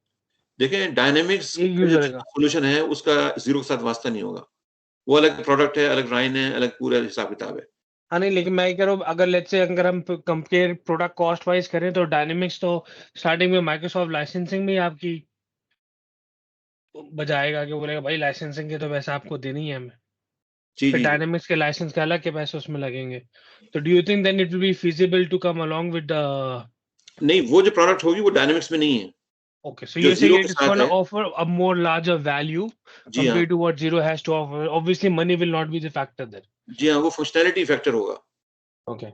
देखें, डायनेमिक्स एक का जो यूजर का। सॉल्यूशन है उसका जीरो के साथ वास्ता नहीं होगा। वो अलग प्रोडक्ट है, अलग लाइन है, अलग पूरा हिसाब किताब है। हाँ नहीं, लेकिन मैं ये कह रहा हूँ, अगर लेट्स से अगर हम कंपेयर प्रोडक्ट कॉस्ट वाइज करें तो डायनेमिक्स तो स्टार्टिंग में माइक्रोसॉफ्ट लाइसेंसिंग में ही आपकी बजाएगा कि बोलेगा भाई लाइसेंसिंग के तो पैसे आपको देनी है हमें, जी फिर जी जी। डायनेमिक्स के लाइसेंस के अलग के पैसे उसमें लगेंगे। तो do you think then it will be feasible to come along with नहीं, वो जो प्रोडक्ट होगी वो डायनेमिक्स में नहीं है, okay, so जो you're saying जीरो के it's साथ going to है। offer a more larger value जी हाँ, compared to what Zero has to offer? Obviously money will not be the factor there. जी हाँ, वो फंक्शनैलिटी फैक्टर होगा। Okay.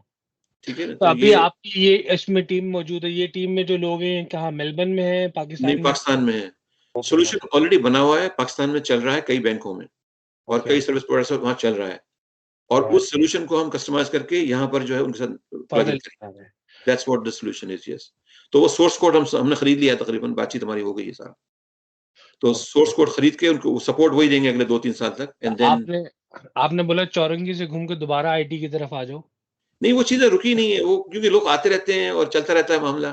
ठीक है ना? तो तो अभी ये आपकी ये इसमें टीम मौजूद है, ये टीम में जो लोग हैं कहाँ, मेलबर्न में है, नहीं, पाकिस्तान में? पाकिस्तान में है। ओके सॉल्यूशन ऑलरेडी बना हुआ है, पाकिस्तान में चल रहा है कई बैंकों में, और ओके कई सर्विस प्रोवाइडर्स वहाँ चल रहा है, और राइट, उस सॉल्यूशन को हम कस्टमाइज करके यहाँ पर जो है उनके साथ प्लग इन फर्दर करें। That's what the solution is. Yes, तो वो सोर्स कोड हमने खरीद लिया, तकरीबन बातचीत हमारी हो गई है सारा। तो ओके। सोर्स कोड खरीद के उनको सपोर्ट वही देंगे अगले 2-3 साल तक, एंड देन आपने आपने बोला चौरंगी से घूम के दोबारा आईटी की तरफ आ जाओ। नहीं, वो चीज़ें रुकी नहीं है, वो क्योंकि लोग आते रहते हैं और चलता रहता है मामला।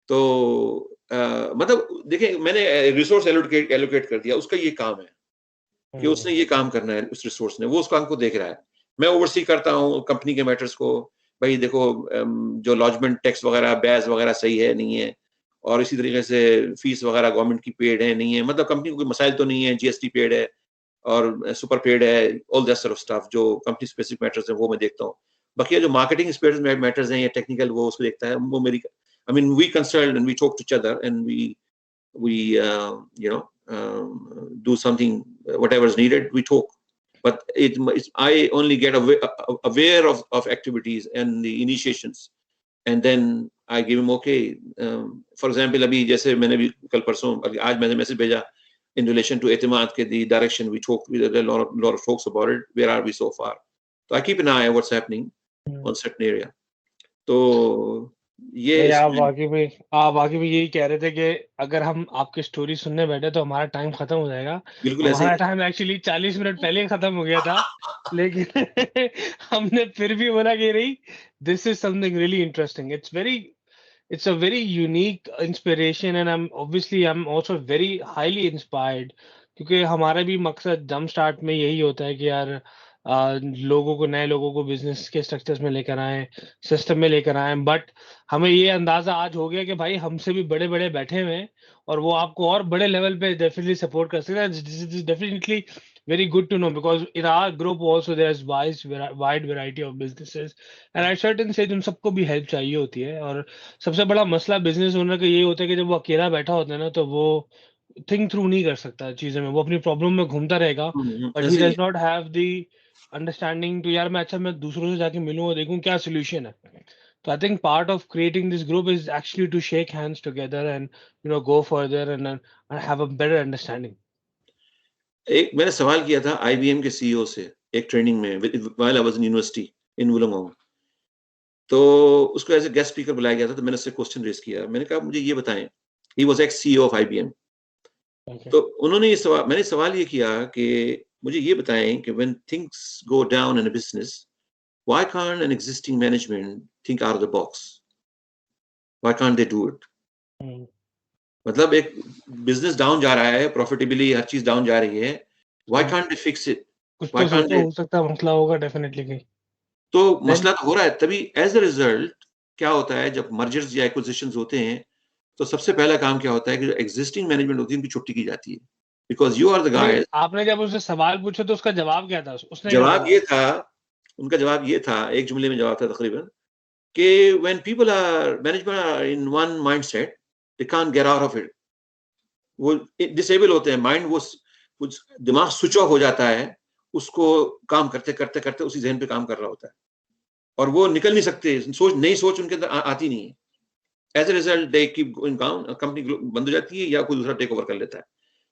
तो मतलब देखिए, मैंने रिसोर्स एलोकेट एलोकेट कर दिया, उसका ये काम है कि उसने ये काम करना है, उस रिसोर्स ने, वो उस काम को देख रहा है। मैं ओवरसी करता हूँ कंपनी के मैटर्स को, भाई देखो जो लॉजमेंट टैक्स वगैरह, बैज वगैरह सही है, नहीं है, और इसी तरीके से फीस वगैरह गवर्नमेंट की पेड है, नहीं है, मतलब कंपनी को कोई मसाइल तो नहीं है, जीएसटी पेड है और सुपर पेड है, all that sort of stuff, जो कंपनी स्पेसिफिक मैटर्स हैं वो मैं देखता हूँ। बाकी जो मार्केटिंग स्पेसिफिक मैटर्स हैं या टेक्निकल, वो उसको देखता है, वो मेरी, I mean we consult and we talk to each other and we you know do something, whatever is needed, we talk, but it's I only get aware of activities and the initiations, and then I give him okay, for example अभी जैसे मैंने भी कल परसों आज मैंने message भेजा in relation to एतमाद के the direction, we talked with a lot of folks about it, where are we so far, so I keep an eye on what's happening on certain area। तो ये नहीं, इसमें आप वाकई में यही कह रहे थे कि अगर हम आपकी स्टोरी सुनने बैठे तो हमारा टाइम खत्म हो जाएगा। बिल्कुल ऐसे ही हमारा है। टाइम एक्चुअली 40 मिनट पहले ही खत्म हो गया था, लेकिन हमने फिर भी बोला कि नहीं, this is something really interesting, it's a very unique inspiration and I'm also very highly inspired, क्योंकि हमारा भी मकसद जंप स्टार्ट में यही होता है कि यार लोगों को, नए लोगों को बिजनेस के स्ट्रक्चर्स में लेकर आए, सिस्टम में लेकर आए, बट हमें ये अंदाजा आज हो गया कि भाई हमसे भी बड़े बड़े बैठे हुए हैं और वो आपको और बड़े लेवल पे डेफिनेटली सपोर्ट कर सकते हैं। This is definitely very good to know, because in our group also there's wide variety of businesses and at certain stage उन सबको भी हेल्प चाहिए होती है। और सबसे बड़ा मसला बिजनेस ओनर का यही होता है कि जब वो अकेला बैठा होता है ना, तो वो थिंक थ्रू नहीं कर सकता चीजें में, वो अपनी प्रॉब्लम में घूमता रहेगा, बट ही ऐसे ही है। Does not have the understanding to यार मैं दूसरों से जाके मिलूं और देखूं क्या सोल्यूशन है। तो I think part of creating this group is actually to shake hands together and go further and have a better understanding. एक मैंने सवाल किया था आईबीएम के सीईओ से एक ट्रेनिंग में, while I was in university in Wollongong. तो उसको एज ए गेस्ट स्पीकर बुलाया गया था, तो मैंने उससे क्वेश्चन रेज किया, मैंने कहा मुझे ये बताएं, he was x CEO of IBM. तो उन्होंने मैंने सवाल ये किया कि मुझे ये बताएं कि when things go down in a business, why can't an existing management think out of the box, why can't they do it. मतलब एक बिजनेस डाउन जा रहा है, प्रॉफिटेबली हर चीज डाउन जा रही है, why can't they fix it, कुछ व्हाई तो कांट सोचो, दे। हो सकता है मसला होगा डेफिनेटली कहीं। तो देन मसला तो हो रहा है, तभी एज अ रिजल्ट क्या होता है, जब मर्जर्स या एक्विजिशंस होते हैं, तो सबसे पहला काम क्या होता है कि जो एग्जिस्टिंग मैनेजमेंट होती है उनकी छुट्टी की जाती है, बिकॉज यू आर द नहीं, गाइस। आपने जब उससे सवाल पूछा तो उसका जवाब क्या था? उसने क्या जवाब बोला? ये था, उनका जवाब ये था, एक जुमले में जवाब था तकरीबन, कि when people are management are in one mindset, they can't get out of it. वो डिसेबल होते हैं, माइंड वो कुछ दिमाग स्विच ऑफ हो जाता है, उसको काम करते करते करते उसी जहन पे काम कर रहा होता है। और वो निकल नहीं सकते, नई सोच उनके अंदर आती नहीं है। As a result they keep going down, company बंद हो जाती है या कोई दूसरा टेक ओवर कर लेता है।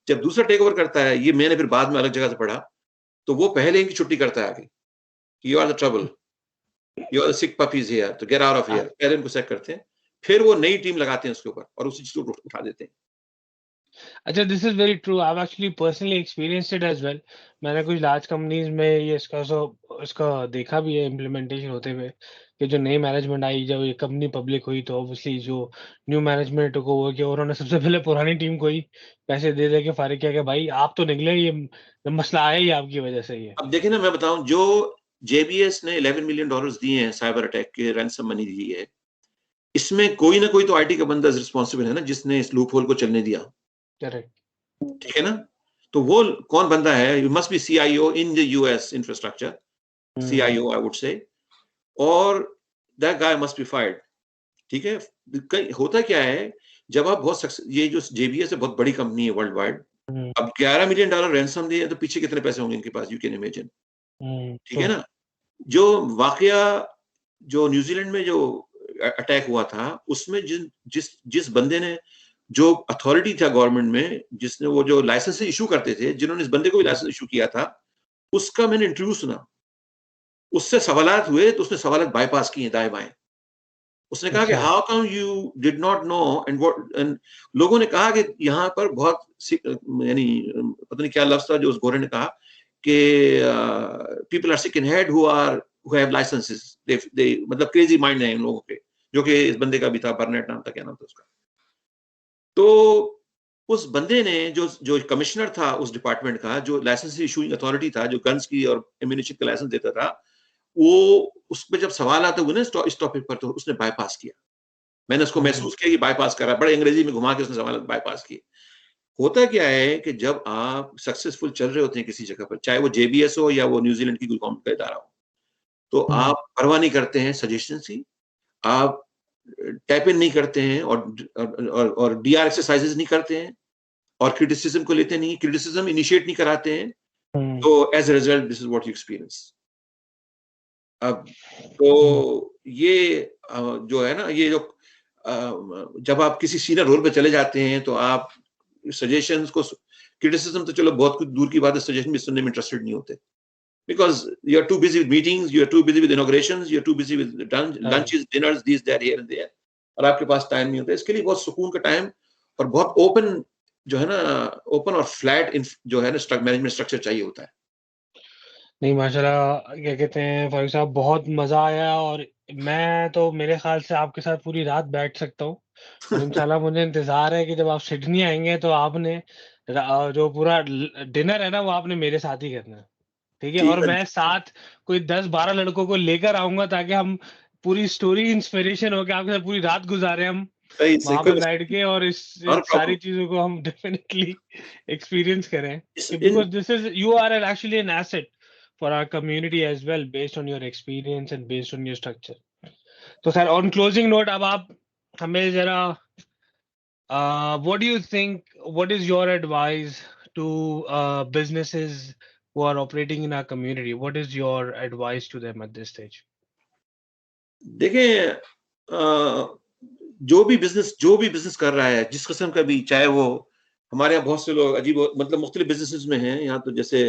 जब दूसरा टेक ओवर करता है, ये मैंने फिर बाद में अलग जगह से पढ़ा, तो वो पहले इनकी छुट्टी करता है आगे, you are the trouble, you are the sick puppies here, तो गेट आउट ऑफ हियर, पहले इनको सेट करते हैं, फिर वो नई टीम लगाते हैं उसके ऊपर और उसी चीज को उठा देते हैं। अच्छा, this is very true, I have actually personally experienced it as well. मैंने कुछ लार्ज कंपनीज में ये इसका देखा भी है इम्प्लीमेंटेशन होते हुए, कि जो नई मैनेजमेंट आई, जब ये कंपनी पब्लिक हुई, तो ऑब्वियसली जो न्यू मैनेजमेंट टुक ओवर किया, उन्होंने सबसे पहले पुरानी टीम को ही पैसे दे के फारिग किया कि भाई आप तो निकले, ये मसला आया ही आपकी वजह से ही है। अब देखिए ना, मैं बताऊं, जो JBS ने $11 मिलियन दिए हैं साइबर अटैक के, रैंसम मनी दी है, इसमें कोई ना कोई तो IT का बंदा रिस्पॉन्सिबल है ना, जिसने इस लूप होल को चलने दिया। करेक्ट। ठीक है ना? तो वो कौन बंदा है? You must be CIO in the US infrastructure, CIO I would say, और that guy must be fired. ठीक है? होता क्या है, जब आप ये जो JBS है बहुत बड़ी कंपनी है वर्ल्ड वाइड, अब $11 मिलियन रैंसम दिए तो पीछे कितने पैसे होंगे इनके पास, यू कैन इमेजिन। ठीक है ना? जो वाकया जो न्यूजीलैंड में जो अटैक हुआ था, उसमें जिस बंदे ने, जो अथॉरिटी था गवर्नमेंट में, जिसने वो जो लाइसेंस इशू करते थे, जिन्होंने इस बंदे को भी लाइसेंस इशू किया था, उसका मैंने इंटरव्यू सुना, उससे सवालात हुए तो उसने सवालात बाईपास किए दाएं बाएं। उसने कहा कि how come you did not know and लोगों ने कहा कि यहाँ पर बहुत यानी पता नहीं क्या लफ्ज था जो उस गोरे ने कहा कि people are sick in head who have licences, they मतलब क्रेजी माइंड है इन लोगों के, जो कि इस बंदे का भी था, बर्नेट नाम था, क्या नाम था उसका। तो उस बंदे ने जो कमिश्नर था उस डिपार्टमेंट का, जो लाइसेंस इशूइंग अथॉरिटी था, जो गन्स की और एम्यूनिशन का लाइसेंस देता था, वो उस पे जब सवाल आते हुए ना इस टॉपिक पर, तो उसने बाईपास किया। मैंने उसको महसूस किया कि बाईपास करा, बड़े अंग्रेजी में घुमा के उसने सवाल बाईपास किए। होता क्या है कि जब आप सक्सेसफुल चल रहे होते हैं किसी जगह पर, चाहे वो JBS हो या वो न्यूजीलैंड की कोई गवर्नमेंट का इदारा हो, तो आप परवाह नहीं करते हैं सजेशन की, आप टैप इन नहीं करते हैं और DR एक्सरसाइजेस नहीं करते हैं और क्रिटिसिज्म को लेते नहीं, क्रिटिसिज्म इनिशिएट नहीं कराते हैं, तो as a result this is what you experience. अब तो ये जो है ना, ये जो जब आप किसी सीनियर रोल पे चले जाते हैं, तो आप सजेशंस को, क्रिटिसिज्म तो चलो बहुत कुछ दूर की बात है, सजेशन भी सुनने में इंटरेस्टेड नहीं होते, because you are too busy with meetings, you are too busy with inaugurations, you are too busy with lunches, dinners, these, that, here and there, और आपके पास टाइम नहीं होता। इसके लिए बहुत सुकून का टाइम और बहुत ओपन जो है ना, ओपन और फ्लैट जो है ना मैनेजमेंट स्ट्रक्चर चाहिए होता है। नहीं, माशाल्लाह, क्या कहते हैं फारूक साहब, बहुत मजा आया, और मैं तो मेरे ख्याल से आपके साथ पूरी रात बैठ सकता हूँ, और इंशाल्लाह मुझे इंतजार है कि जब आप सिडनी आएंगे तो आपने जो पूरा डिनर है ना, वो आपने मेरे साथ ही करना है। ठीक है? और मैं साथ कोई 10-12 लड़कों को लेकर आऊंगा, ताकि हम पूरी स्टोरी इंस्पिरेशन हो के आपके साथ पूरी रात गुजारे, हम वहां पे बैठ के, और इस सारी चीजों को हम डेफिनेटली एक्सपीरियंस करें, because this is, you are actually an asset for our community as well, based on your experience and based on your structure. तो सर, on closing note, अब आप हमें जरा what do you think, what is your advice to businesses who are operating in our community? What is your advice to them at this stage? देखिए, जो भी business कर रहा है, जिस किस्म का भी, चाहे वो हमारे यहाँ बहुत से लोग अजीब मतलब मुख्तलिफ बिजनेसेस में हैं यहाँ, तो जैसे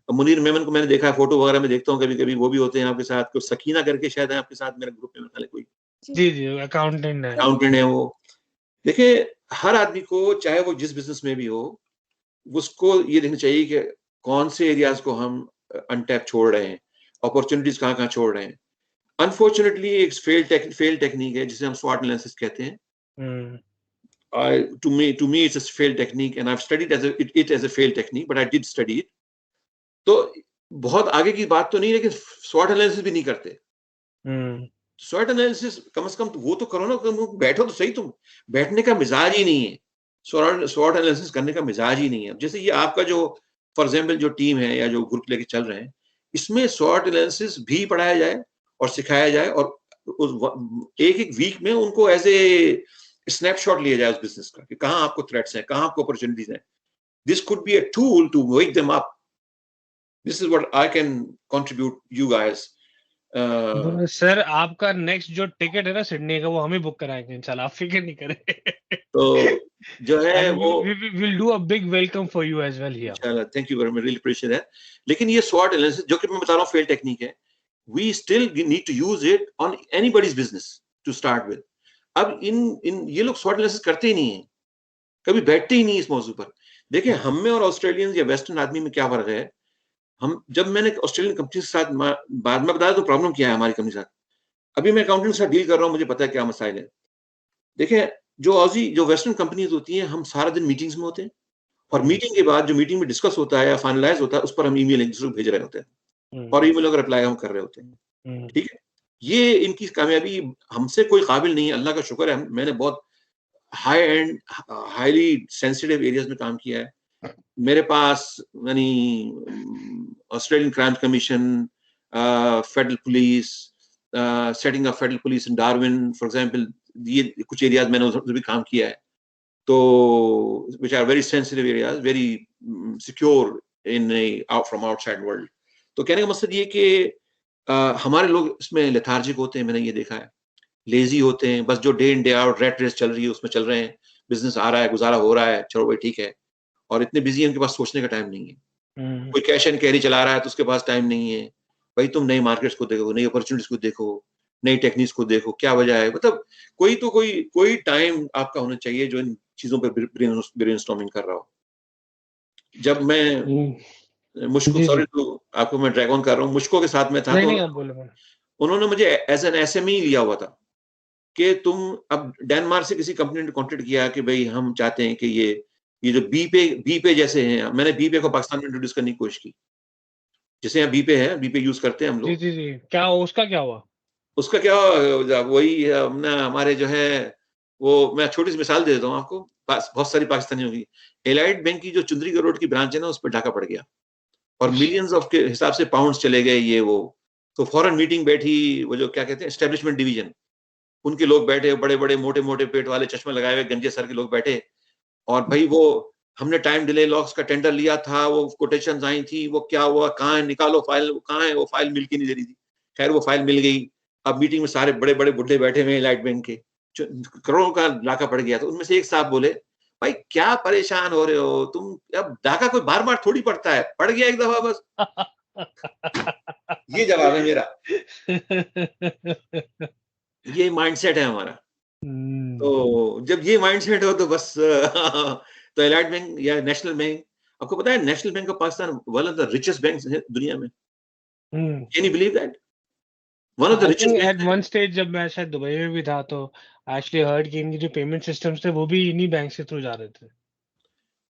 मुनीर मेमन को मैंने देखा है, फोटो वगैरह में देखता हूँ कभी कभी, वो भी होते हैं आपके साथ, कुछ सकीना करके शायद है आपके साथ मेरे ग्रुप में, कोई जी अकाउंटेंट है वो। देखिए, हर आदमी को, चाहे वो जिस बिजनेस में भी हो, उसको ये देखना चाहिए कि कौन से एरियाज को हम अनटैप छोड़ रहे हैं, अपॉर्चुनिटीज कहाँ छोड़ रहे हैं। अनफॉर्चुनेटली एक फेल टेक्निक है जिसे हम SWOT एनालिसिस कहते हैं। To me it's a failed technique, and I've studied it as a failed technique, but I did study it. तो बहुत आगे की बात तो नहीं, लेकिन SWOT एनालिसिस भी नहीं करते। SWOT एनालिसिस कम से कम वो तो करो ना, बैठो तो सही, तुम बैठने का मिजाज ही नहीं है, SWOT एनालिसिस करने का मिजाज ही नहीं है। जैसे ये आपका जो फॉर एग्जाम्पल जो टीम है या जो ग्रुप लेके चल रहे हैं, इसमें SWOT एनालिसिस भी पढ़ाया जाए और सिखाया जाए, और एक वीक में उनको एज ए स्नैपशॉट लिया जाए उस बिजनेस का, कि कहाँ आपको थ्रेट्स हैं, कहाँ आपको अपॉर्चुनिटीज हैं। This could be a tool to wake them up. This is what I can contribute you guys. Sir आपका नेक्स्ट जो टिकट है ना सिडनी का, वो हम ही बुक कराएंगे इंशाल्लाह, आप फिक्र नहीं करें। तो जो है And वो we'll do a big welcome for you as well here. इंशाल्लाह, thank you very much, really appreciate है। लेकिन ये स्वॉट एनालिसिस जो कि मैं बता रहा हूँ फेल टेक्निक है, we still need to use it on anybody's business to start with. अब इन ये लोग स्वॉट एनालिसिस करते ही नहीं है, कभी बैठते ही नहीं इस मौजू पर। देखिए हम में और ऑस्ट्रेलियंस या वेस्टर्न आदमी में क्या फर्क है। हम जब मैंने ऑस्ट्रेलियन कंपनी के साथ बाद में बताया तो प्रॉब्लम क्या है हमारी कंपनी के साथ, अभी मैं अकाउंटेंट के साथ डील कर रहा हूँ, मुझे पता है क्या मसाइल है। देखिए जो वेस्टर्न कंपनीज होती हैं, हम सारा दिन मीटिंग्स में होते हैं, और मीटिंग के बाद जो मीटिंग में डिस्कस होता है या फाइनलाइज होता है, उस पर हम ईमेल एक दूसरे को भेज रहे होते हैं, और ईमेल का रिप्लाई हम कर रहे होते हैं। ठीक है, ये इनकी कामयाबी हमसे कोई काबिल नहीं है, अल्लाह का शुक्र है। मैंने बहुत high and highly sensitive areas में काम किया है। मेरे पास यानी Australian crime commission, federal police, setting up federal police in Darwin for example, ये कुछ एरियाज मैंने उधर भी काम किया है। तो which are very sensitive areas, very secure in out from outside world। तो कहने का मकसद ये कि हमारे लोग इसमें लेथार्जिक होते हैं, मैंने ये देखा है, लेजी होते हैं, बस जो day in day out rat race चल रही है उसमें चल रहे हैं, बिजनेस आ रहा है, गुजारा हो रहा है, चलो भाई ठीक है, और इतने बिजी हैं उनके पास सोचने का टाइम नहीं है। कोई कैश एंड कैरी चला रहा है तो उसके पास टाइम नहीं है, भाई तुम नई मार्केट्स को देखो, नई अपॉर्चुनिटीज को देखो, नई टेक्निक्स को देखो, क्या वजह है। मतलब कोई टाइम आपका होना चाहिए जो इन चीजों पे ब्रेनस्टॉर्मिंग कर रहा हो। जब मैं मुश्को, सॉरी तो आपको मैं ड्रैग ऑन कर रहा हूँ, मुश्को के साथ में था, नहीं, तो नहीं, आप बोलो। उन्होंने मुझे एज एन एसएमई लिया हुआ था कि तुम, अब डेनमार्क से किसी कंपनी ने कॉन्टेक्ट किया कि भाई हम चाहते हैं कि ये जो बी पे जैसे हैं, मैंने बी पे को पाकिस्तान में इंट्रोड्यूस करने की कोशिश की, जैसे यहाँ बी पे है, बी पे यूज करते हैं हम लोग। जी, क्या उसका क्या हुआ? उसका क्या, वही हमने हमारे जो है वो, मैं छोटी सी मिसाल दे देता हूँ आपको, बहुत सारी पाकिस्तानियों की, एलाइट बैंक की जो चुंदरी रोड की ब्रांच है ना, उस पर डाका पड़ गया, और मिलियंस ऑफ के हिसाब से पाउंड्स चले गए ये वो। तो फॉरेन मीटिंग बैठी, वो जो क्या कहते हैं एस्टेब्लिशमेंट डिवीजन, उनके लोग बैठे, बड़े बड़े मोटे मोटे पेट वाले चश्मे लगाए हुए गंजे सर के लोग बैठे, और भाई वो हमने टाइम डिले लॉक्स का टेंडर लिया था, वो कोटेशंस आई थी, वो क्या हुआ, कहाँ है, निकालो फाइल, कहाँ है वो फाइल, मिल के नहीं दे रही थी। खैर वो फाइल मिल गई। अब मीटिंग में सारे बड़े बड़े बुढ़े बैठे हुए लाइट बैंक के, करोड़ों का डाका पड़ गया। तो उनमें से एक साहब बोले, भाई क्या परेशान हो रहे हो तुम, अब डाका कोई बार बार थोड़ी पड़ता है, पड़ गया एक दफा बस। ये जवाब है मेरा। ये माइंडसेट है हमारा। तो जब ये माइंडसेट हो तो बस तो एलाइट बैंक या नेशनल बैंक, आपको पता है national bank of Pakistan one of the richest banks है दुनिया में। Can you believe that? One of the I richest think at bank. One stage जब मैं शायद दुबई में भी था, तो एक्चुअली हर्ड कि इनके जो पेमेंट सिस्टम्स थे वो भी इन्हीं बैंक से थ्रू जा रहे थे। They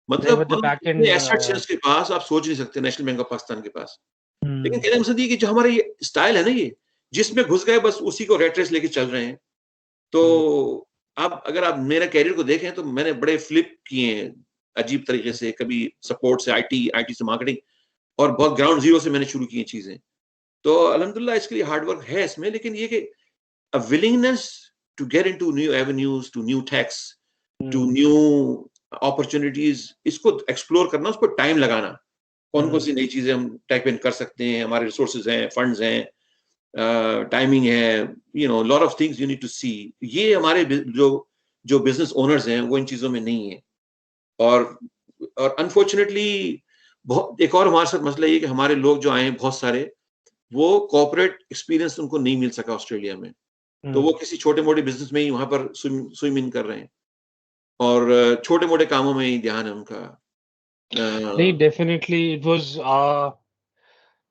मतलब were the back end, इतने एसेट्स हैं उसके पास, आप सोच नहीं सकते नेशनल बैंक ऑफ पाकिस्तान के पास। लेकिन कहने का मकसद ये कि जो हमारा ये स्टाइल है ना, ये जिसमें घुस गए बस उसी को रेट रेस लेके चल रहे हैं। तो आप अगर आप मेरे कैरियर को देखें तो मैंने बड़े फ्लिप किए हैं अजीब तरीके से, कभी सपोर्ट से आईटी से मार्केटिंग, और बहुत ग्राउंड जीरो से मैंने शुरू की चीजें। तो अल्हम्दुलिल्लाह इसके लिए हार्ड वर्क है इसमें, लेकिन ये कि a willingness to get into new avenues, to new techs, to new opportunities, इसको एक्सप्लोर करना, उसको टाइम लगाना, कौन कौन सी नई चीजें हम टैप इन कर सकते हैं, हमारे रिसोर्सेज हैं, फंड्स हैं, टाइमिंग है, you know lot of things you need to see. ये हमारे जो बिजनेस ओनर्स हैं वो इन चीजों में नहीं है। और अनफॉर्चुनेटली बहुत एक और हमारे साथ मसला ये कि हमारे लोग जो आए हैं बहुत सारे, वो कॉर्पोरेट एक्सपीरियंस उनको नहीं मिल सका ऑस्ट्रेलिया में, तो वो किसी छोटे मोटे बिजनेस में ही वहां पर स्विम इन कर रहे हैं, और छोटे मोटे कामों में ही ध्यान है उनका। नहीं, डेफिनेटली इट वाज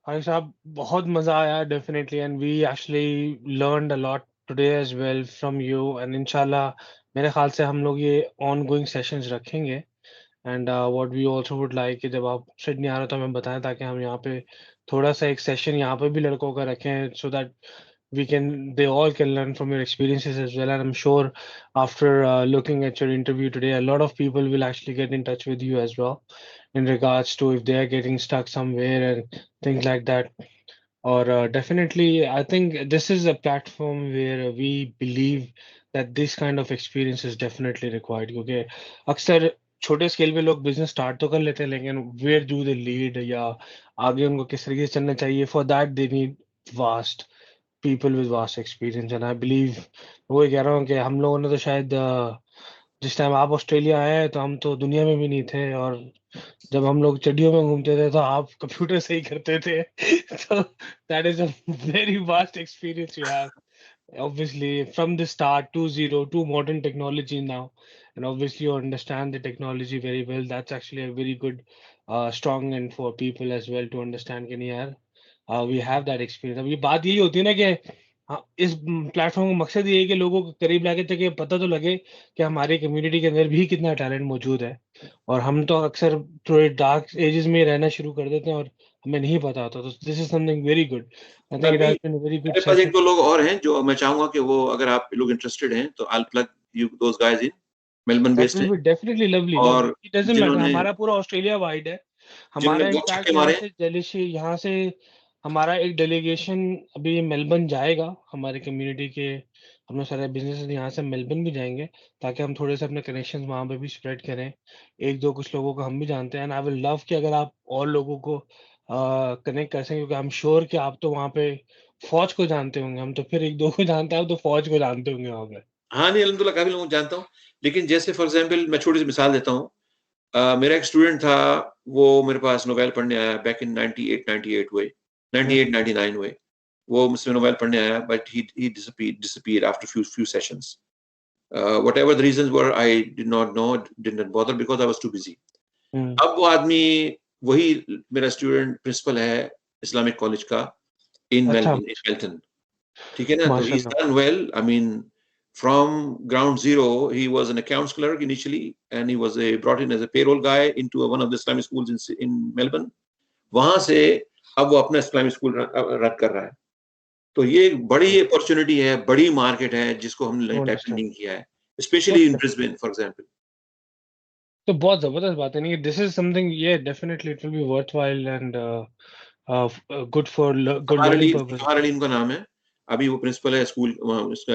भाई साहब, बहुत मजा आया definitely, and we actually learned a lot today as well from you, and इंशाल्लाह मेरे ख्याल से हम लोग ये ऑन गोइंग सेशंस रखेंगे। And what we also would like कि जब आप सिडनी आ रहे हो तो हमें बताएं, ताकि हम यहाँ पे थोड़ा सा एक सेशन यहाँ पे भी लड़कों का रखें, so that they all can learn from your experiences as well. And I'm sure after looking at your interview today, a lot of people will actually get in touch with you as well in regards to if they are getting stuck somewhere and things like that. Or definitely, I think this is a platform where we believe that this kind of experience is definitely required, क्योंकि अक्सर छोटे scale पे लोग business start तो कर लेते हैं, लेकिन वेयर डू दे लीड, या आगे उनको किस तरीके से चलना चाहिए, for that they need vast people with vast experience, and I believe वही कह रहा हूँ कि हम लोगों ने तो शायद जिस टाइम आप ऑस्ट्रेलिया आए तो हम तो दुनिया में भी नहीं थे, और जब हम लोग चड्डियों में घूमते थे तो आप कंप्यूटर से ही करते थे so that is a very vast experience you have, obviously, from the start to zero to modern technology now, and obviously you understand the technology very well. That's actually a very good strong and for people as well to understand कि नहीं यार, we have that experience. अब ये बात यही होती है ना कि इस प्लेटफॉर्म का मकसद ये है कि लोगों को करीब लाके ताकि पता तो लगे कि हमारी कम्युनिटी के अंदर भी कितना टैलेंट मौजूद है, और हम तो अक्सर थोड़े डार्क एजेस में रहना शुरू कर देते हैं और हमें नहीं पता होता, तो this is something very good. I think it अभी has been a very good मेरे पास सेशन. 1-2 लोग और हैं जो मैं चाहूँगा कि वो अगर आप लोग इंटरेस्टेड हैं तो I will plug you those guys in, Melbourne that based will हैं बी डेफिनेटली लवली. और इट डजंट मैटर, जिन्होंने हमारा पूरा ऑस्ट्रेलिया वाइड है. जिन्होंने हमारा बहुत इनफैक्ट छक्के मारे हैं, यहाँ से हमारा एक डेलीगेशन अभी मेलबर्न जाएगा, हमारे कम्युनिटी के हम लोग सारे बिजनेस यहाँ से मेलबर्न भी जाएंगे, ताकि हम थोड़े से अपने कनेक्शंस वहाँ पे भी स्प्रेड करें. एक दो कुछ लोगों को हम भी जानते हैं, एंड आई विल लव कि अगर आप और लोगों को कनेक्ट कर सकें, क्योंकि आई एम श्योर कि आप तो वहाँ पे फौज को जानते होंगे. हम तो फिर एक दो को जानते हैं, आप तो फौज को जानते होंगे वहाँ पे. हाँ, नहीं अल्हम्दुलिल्लाह काफ़ी लोगों को जानता हूँ। लेकिन जैसे फॉर एग्ज़ाम्पल मैं छोटी-सी मिसाल देता हूँ। मेरा एक स्टूडेंट था, वो मेरे पास नोवेल पढ़ने आया बैक इन 98 हुए, 98-99 हुए। वो मुझसे नोवेल पढ़ने आया but he disappeared after few sessions. Whatever the reasons were, I did not know, did not bother because I was too busy. हम्म. अब वो आदमी वही मेरा स्टूडेंट प्रिंसिपल है इस्लामिक कॉलेज का इन अच्छा. मेलबर्न, इन मेल्टन। ठीक है ना? तो he's माशाल्लाह. done well. I mean, from ground zero, he was an accounts clerk initially, and he was brought in as a payroll guy into one of the Islamic schools in Melbourne. वहां से अब वो अपना Islamic school run कर रहा है. तो ये एक बड़ी अपॉर्चुनिटी है, बड़ी मार्केट है जिसको हमने टैप नहीं किया है, specially in Brisbane for example. तो बहुत जबरदस्त बात है नहीं, दिस इज समथिंग, ये definitely it will be worthwhile and good for good learning purpose. Fahar Aleem का नाम है. अभी वो प्रिंसिपल है स्कूल उसका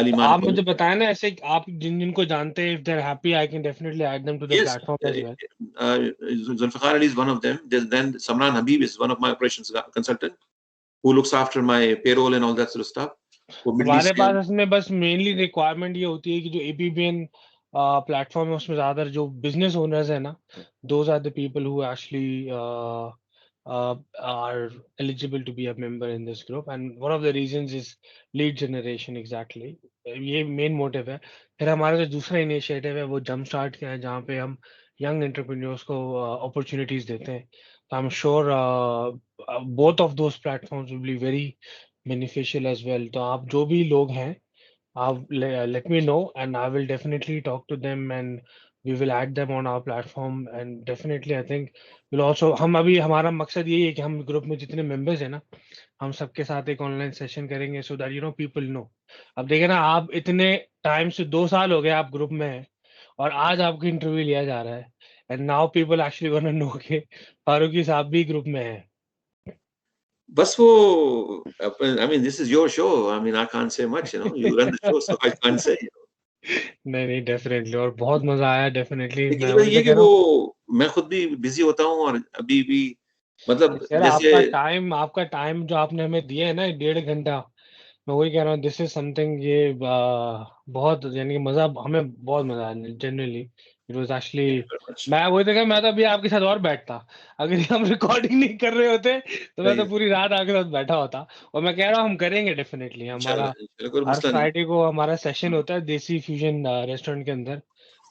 अलीमान आप मुझे कॉलेज. बताएं ना, ऐसे आप जिन जिनको जानते हैं, if they are happy I can definitely add them to the Yes, platform as well. Zulfiqar Ali is one of them. Then Samran Habib is one of my operations consultant who looks after my payroll and all that sort of stuff. वो middle हमारे east के पास इसमें बस mainly requirement ये होती है कि जो एपीबीएन प्लेटफॉर्म है उसमें ज्यादातर जो बिजनेस ओनर्स है ना, those are the people who actually are eligible to be a member in this group, and one of the reasons is lead generation. Exactly, ये मेन मोटिव है. फिर हमारा जो दूसरा इनिशिएटिव है वो जंप स्टार्ट का है, जहाँ पे हम यंग एंटरप्रेन्योर्स को अपॉर्चुनिटीज देते हैं. तो आई am sure both of those platforms will be very beneficial as well. तो आप जो भी लोग हैं, आप let me know and I will definitely talk to them and we will add them on our platform, and definitely I think we'll also, हम अभी हमारा मकसद यही है कि हम ग्रुप में जितने मेंबर्स हैं ना, हम सबके साथ एक ऑनलाइन सेशन करेंगे so that you know people know. अब देखें ना, आप इतने टाइम से 2 साल हो गए आप ग्रुप में हैं और आज आपको इंटरव्यू लिया जा रहा है, and now people actually gonna know कि फारूकी साहब भी ग्रुप में हैं. बस वो I mean this is your show. I mean I can't say much, you know. You run the show, so I can't say. नहीं नहीं, डेफिनेटली, और बहुत मजा आया डेफिनेटली. लेकिन मैं वही वही है तो कि कह रहा वो हूँ मैं खुद भी बिजी होता हूँ और अभी भी मतलब यार, जैसे आपका टाइम जो आपने हमें दिया है ना, 1.5 घंटा, मैं वही कह रहा हूँ, दिस इज समथिंग, ये बहुत यानी कि मजा, हमें बहुत मजा आया जनरली. इट वाज एक्चुअली, मैं वही तो कह, मैं तो अभी आपके साथ और बैठता, अगर हम रिकॉर्डिंग नहीं कर रहे होते तो मैं तो पूरी रात आपके साथ बैठा होता. और मैं कह रहा हूँ हम करेंगे डेफिनेटली. हमारा इंशाल्लाह कोई हर मसला नहीं. फ्राइडे को हमारा सेशन होता है देसी फ्यूजन रेस्टोरेंट के अंदर,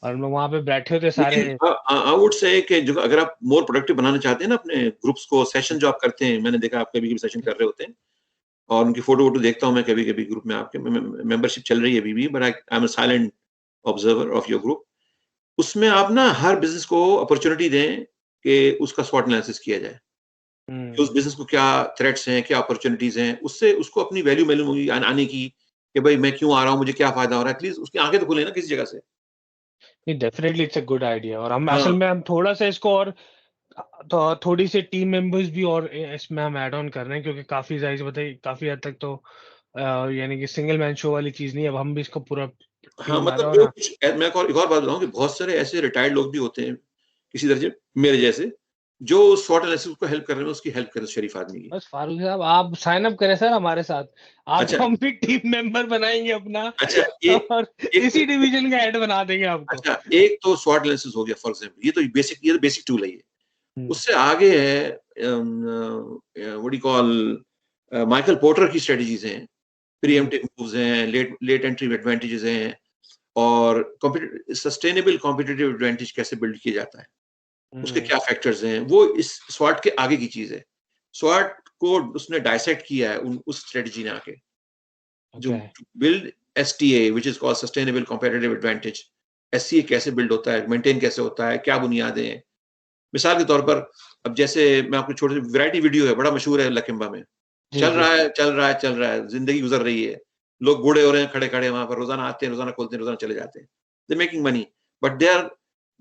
और हम लोग वहाँ पे बैठे होते लेकिन सारे. आई वुड से कि जो अगर आप मोर प्रोडक्टिव बनाना चाहते हैं ना अपने ग्रुप्स को, सेशन जो आप करते हैं, मैंने देखा आप कभी-कभी सेशन कर रहे होते हैं और उनकी फोटो-वोटो देखता हूँ मैं कभी-कभी ग्रुप में आपके मेंबरशिप चल रही है अभी भी, but I am a silent observer of your group. उसमें आप ना हर बिज़नेस को अपॉर्च्युनिटी दें कि उसका स्वॉट एनालिसिस किया जाए. कि उस बिज़नेस को क्या थ्रेट्स हैं, क्या अपॉर्च्युनिटीज़ हैं, उससे उसको अपनी वैल्यू मालूम होगी आने की कि भाई मैं क्यों आ रहा हूँ, मुझे क्या फ़ायदा हो रहा है. एटलीस्ट उसकी आँखें तो खुले ना किसी जगह से. नहीं, definitely it's a good idea, और हम हाँ. असल में हम थोड़ा सा इसको और तो थोड़ी सी टीम मेंबर्स भी और इसमें हम ऐड ऑन कर रहे हैं, क्योंकि काफी जाहिर सी बात है, काफी हद तक तो यानी कि सिंगल मैन शो वाली चीज नहीं है. अब हम भी इसको पूरा हाँ, टीम ला रहे मतलब हैं, और जो कुछ मैं एक और बात बताऊँ कि बहुत सारे ऐसे रिटायर्ड लोग भी होते हैं, किसी दर्जे मेरे जैसे, जो SWOT एनालिसिस को हेल्प कर रहे हैं उसकी हेल्प करें शरीफ आदमी की। बस फारूक साहब आप साइन अप करें सर हमारे साथ, आपको अच्छा हम भी टीम मेंबर बनाएंगे अपना अच्छा एक और एक इसी डिवीजन का हेड बना देंगे आपको। अच्छा एक तो SWOT एनालिसिस हो गया फॉर एग्जांपल, ये तो बेसिक टूल है ये। उससे आगे है what do call Michael porter की स्ट्रेटजीज हैं, प्रीएम्प्टिव मूव्स हैं, लेट एंट्री एडवांटेजेस हैं, और सस्टेनेबल कॉम्पिटिटिव एडवांटेज कैसे बिल्ड किया जाता है, उसके क्या फैक्टर्स हैं, वो इस SWOT के आगे की चीज है। SWOT को उसने डाइसेक्ट किया है उस स्ट्रेटजी ने आके, जो build STA which is called sustainable competitive advantage. SCA कैसे बिल्ड होता है, मेंटेन कैसे होता है, क्या बुनियादें हैं। मिसाल के तौर पर अब जैसे मैं आपको छोटी सी वैरायटी वीडियो है, बड़ा मशहूर है लकिम्बा में, चल रहा है, जिंदगी गुजर रही है, लोग बूढ़े हो रहे हैं खड़े खड़े वहां पर, रोजाना आते हैं, रोजाना खोलते हैं, रोजाना चले जाते हैं, they making money, but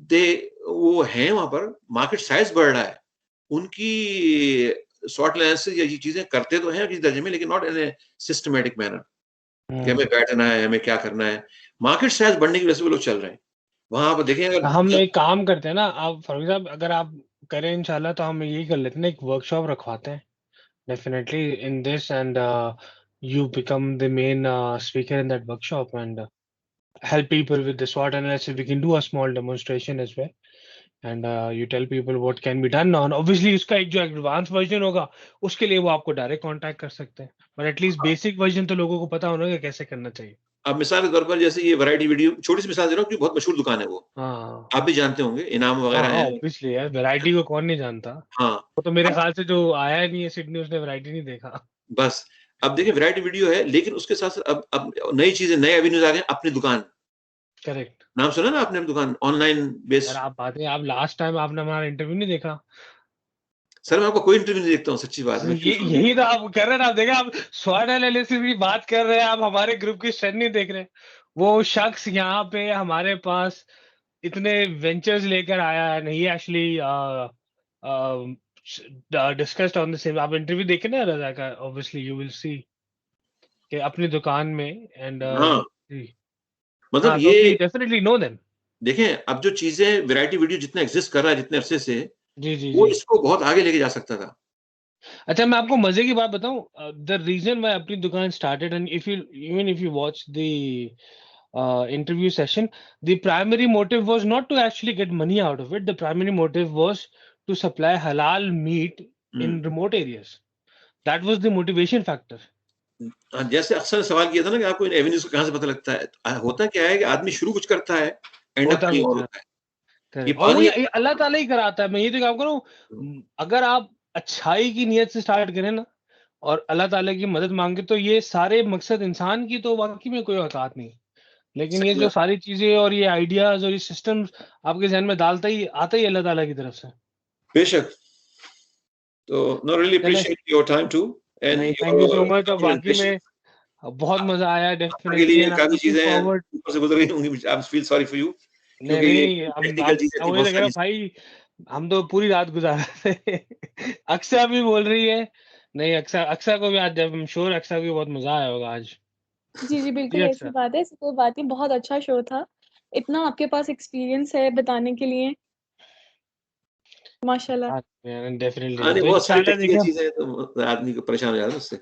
they वो हैं वहां पर, मार्केट साइज बढ़ रहा है, उनकी SWOT एनालिसिस या ये चीजें करते तो हैं किसी दर्जे में, लेकिन not in A systematic manner कि हमें बैठना है, हमें क्या करना है। मार्केट साइज बढ़ने की वजह से वो लोग चल रहे हैं। वहां आप देखें, अगर हम एक काम करते हैं ना, आप फॉर एग्जाम्पल अगर आप करें इंशाल्लाह तो हम यही कर लेते हैं, एक वर्कशॉप रखवाते हैं definitely in this, and you become the main speaker in that workshop and help people with the SWOT analysis. We can do a small demonstration as well, and you tell people what can be done on. Obviously, उसका एक जो advance version होगा उसके लिए वो आपको direct contact कर सकते हैं, बट एटलीस्ट बेसिक वर्जन तो लोगों को पता होना कि कैसे करना चाहिए। अब मिसाल के तौर पर जैसे ये वैरायटी वीडियो, छोटी सी मिसाल दे रहा हूँ कि बहुत मशहूर दुकान है वो, हाँ आप भी जानते होंगे, इनाम वगैरह हाँ हैं। ऑब्वियसली यार, वैरायटी को कौन नहीं जानता। हाँ, वो तो मेरे ख्याल से जो आया नहीं है सिडनी उसने वैरायटी नहीं देखा। बस अब देखिए वैरायटी वीडियो है, लेकिन उसके साथ साथ अब नई चीजें, नए एवेन्यूज आ गए, अपनी दुकान। करेक्ट। नाम सुना ना आपने, अपनी दुकान ऑनलाइन बेस्ड। यार आप बात नहीं, आप लास्ट टाइम आपने हमारा इंटरव्यू नहीं देखा। सर मैं आपका कोई इंटरव्यू नहीं देखता हूँ, सच्ची बात है, मैं ये झूठ बोलूं? यही तो आप कर रहे हैं ना, आप देखें, आप SWOT एनालिसिस की बात कर रहे हैं, आप हमारे ग्रुप की स्ट्रेंथ नहीं देख रहे। वो शख्स यहाँ पे हमारे पास इतने वेंचर्स लेकर आया है, नहीं actually discussed on the same. आप इंटरव्यू देखे ना रजा का, ऑब्वियसली यू विल सी कि अपनी दुकान में एंड हाँ, मतलब हाँ, तो वी ये डेफिनेटली नो देम। देखें, अब जो चीजें वैरायटी वीडियो जितना एग्जिस्ट कर रहा है जितने अरसे से, जी जी वो जी। इसको बहुत आगे लेके जा सकता था। अच्छा मैं आपको मजे की बात बताऊं, द रीजन व्हाई अपनी दुकान started, and if you even if you watch the interview session, the primary motive was not to actually get money out of it. The primary motive was to supply halal meat in remote areas. That was the motivation factor. जैसे अक्सर सवाल किया था ना कि आपको इन avenues को कहाँ से पता लगता है, तो होता क्या है कि आदमी शुरू कुछ करता है, एंड अप होता कहीं कुछ और है, होता है। ये करेक्ट, और वो पानी ये अल्लाह ताला ही कराता है। मैं ये तो काम करूँ, अगर आप अच्छाई की नियत से स्टार्ट करें ना और अल्लाह ताला की मदद मांगे, तो ये सारे मकसद इंसान की तो वाकई में कोई औकात नहीं। लेकिन ये सही जो बात, सारी चीजें और ये आइडियाज और ये सिस्टम्स आपके जहन में डालता ही आता ही अल्लाह ताला की तरफ से। बेशक। तो नो रियली चले, appreciate your time to and नहीं thank you so your much, और वाकई डॉक्यूमेंटेशन। में बहुत मजा आया आपके डेफिनेटली, लिए एंड आई एम काफी लुकिंग चीजें फॉरवर्ड। ऊपर से गुजर रही होंगी, I feel sorry for you, नहीं क्योंकि ये नहीं, हम टेक्निकल चीजें मैं थी वही बहुत तो कह रहा सारी। हूँ भाई, हम तो पूरी रात गुजार रहे थे। अक्सा भी बोल रही है, नहीं अक्सा, अक्सा को भी आज, आई एम श्योर अक्सा को भी बहुत मजा आया होगा आज। जी, जी, जी बिल्कुल ऐसी अक्सा। बात है, ऐसी कोई बात नहीं, बहुत अच्छा शो था। इतना आपके पास एक्सपीरियंस है बताने के लिए, माशाल्लाह। डेफिनेटली, हाँ, नहीं तो बहुत सारी इंशाल्लाह टेक्निकल देखिए, चीजें हैं, तो आदमी को परेशान हो जाता है उससे।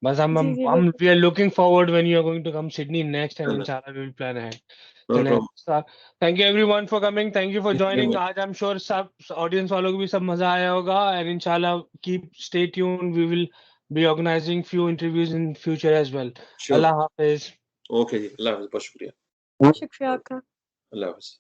बस जी, जी, हम बिल्कुल। We are looking forward when you are going to come Sydney next, and no इंशाल्लाह वी विल प्लान अहेड। चलें, problem, thank you everyone for coming, thank you for thank you very joining. Much. आज I am sure सब audience वालों को भी सब मजा आया होगा, एंड इंशाल्लाह keep stay tuned, we will be organizing few interviews in future as well. Sure, अल्लाह हाफिज। ओके जी, अल्लाह हाफ़िज़, बहुत शुक्रिया। शुक्रिया आपका। अल्लाह हाफ़िज़।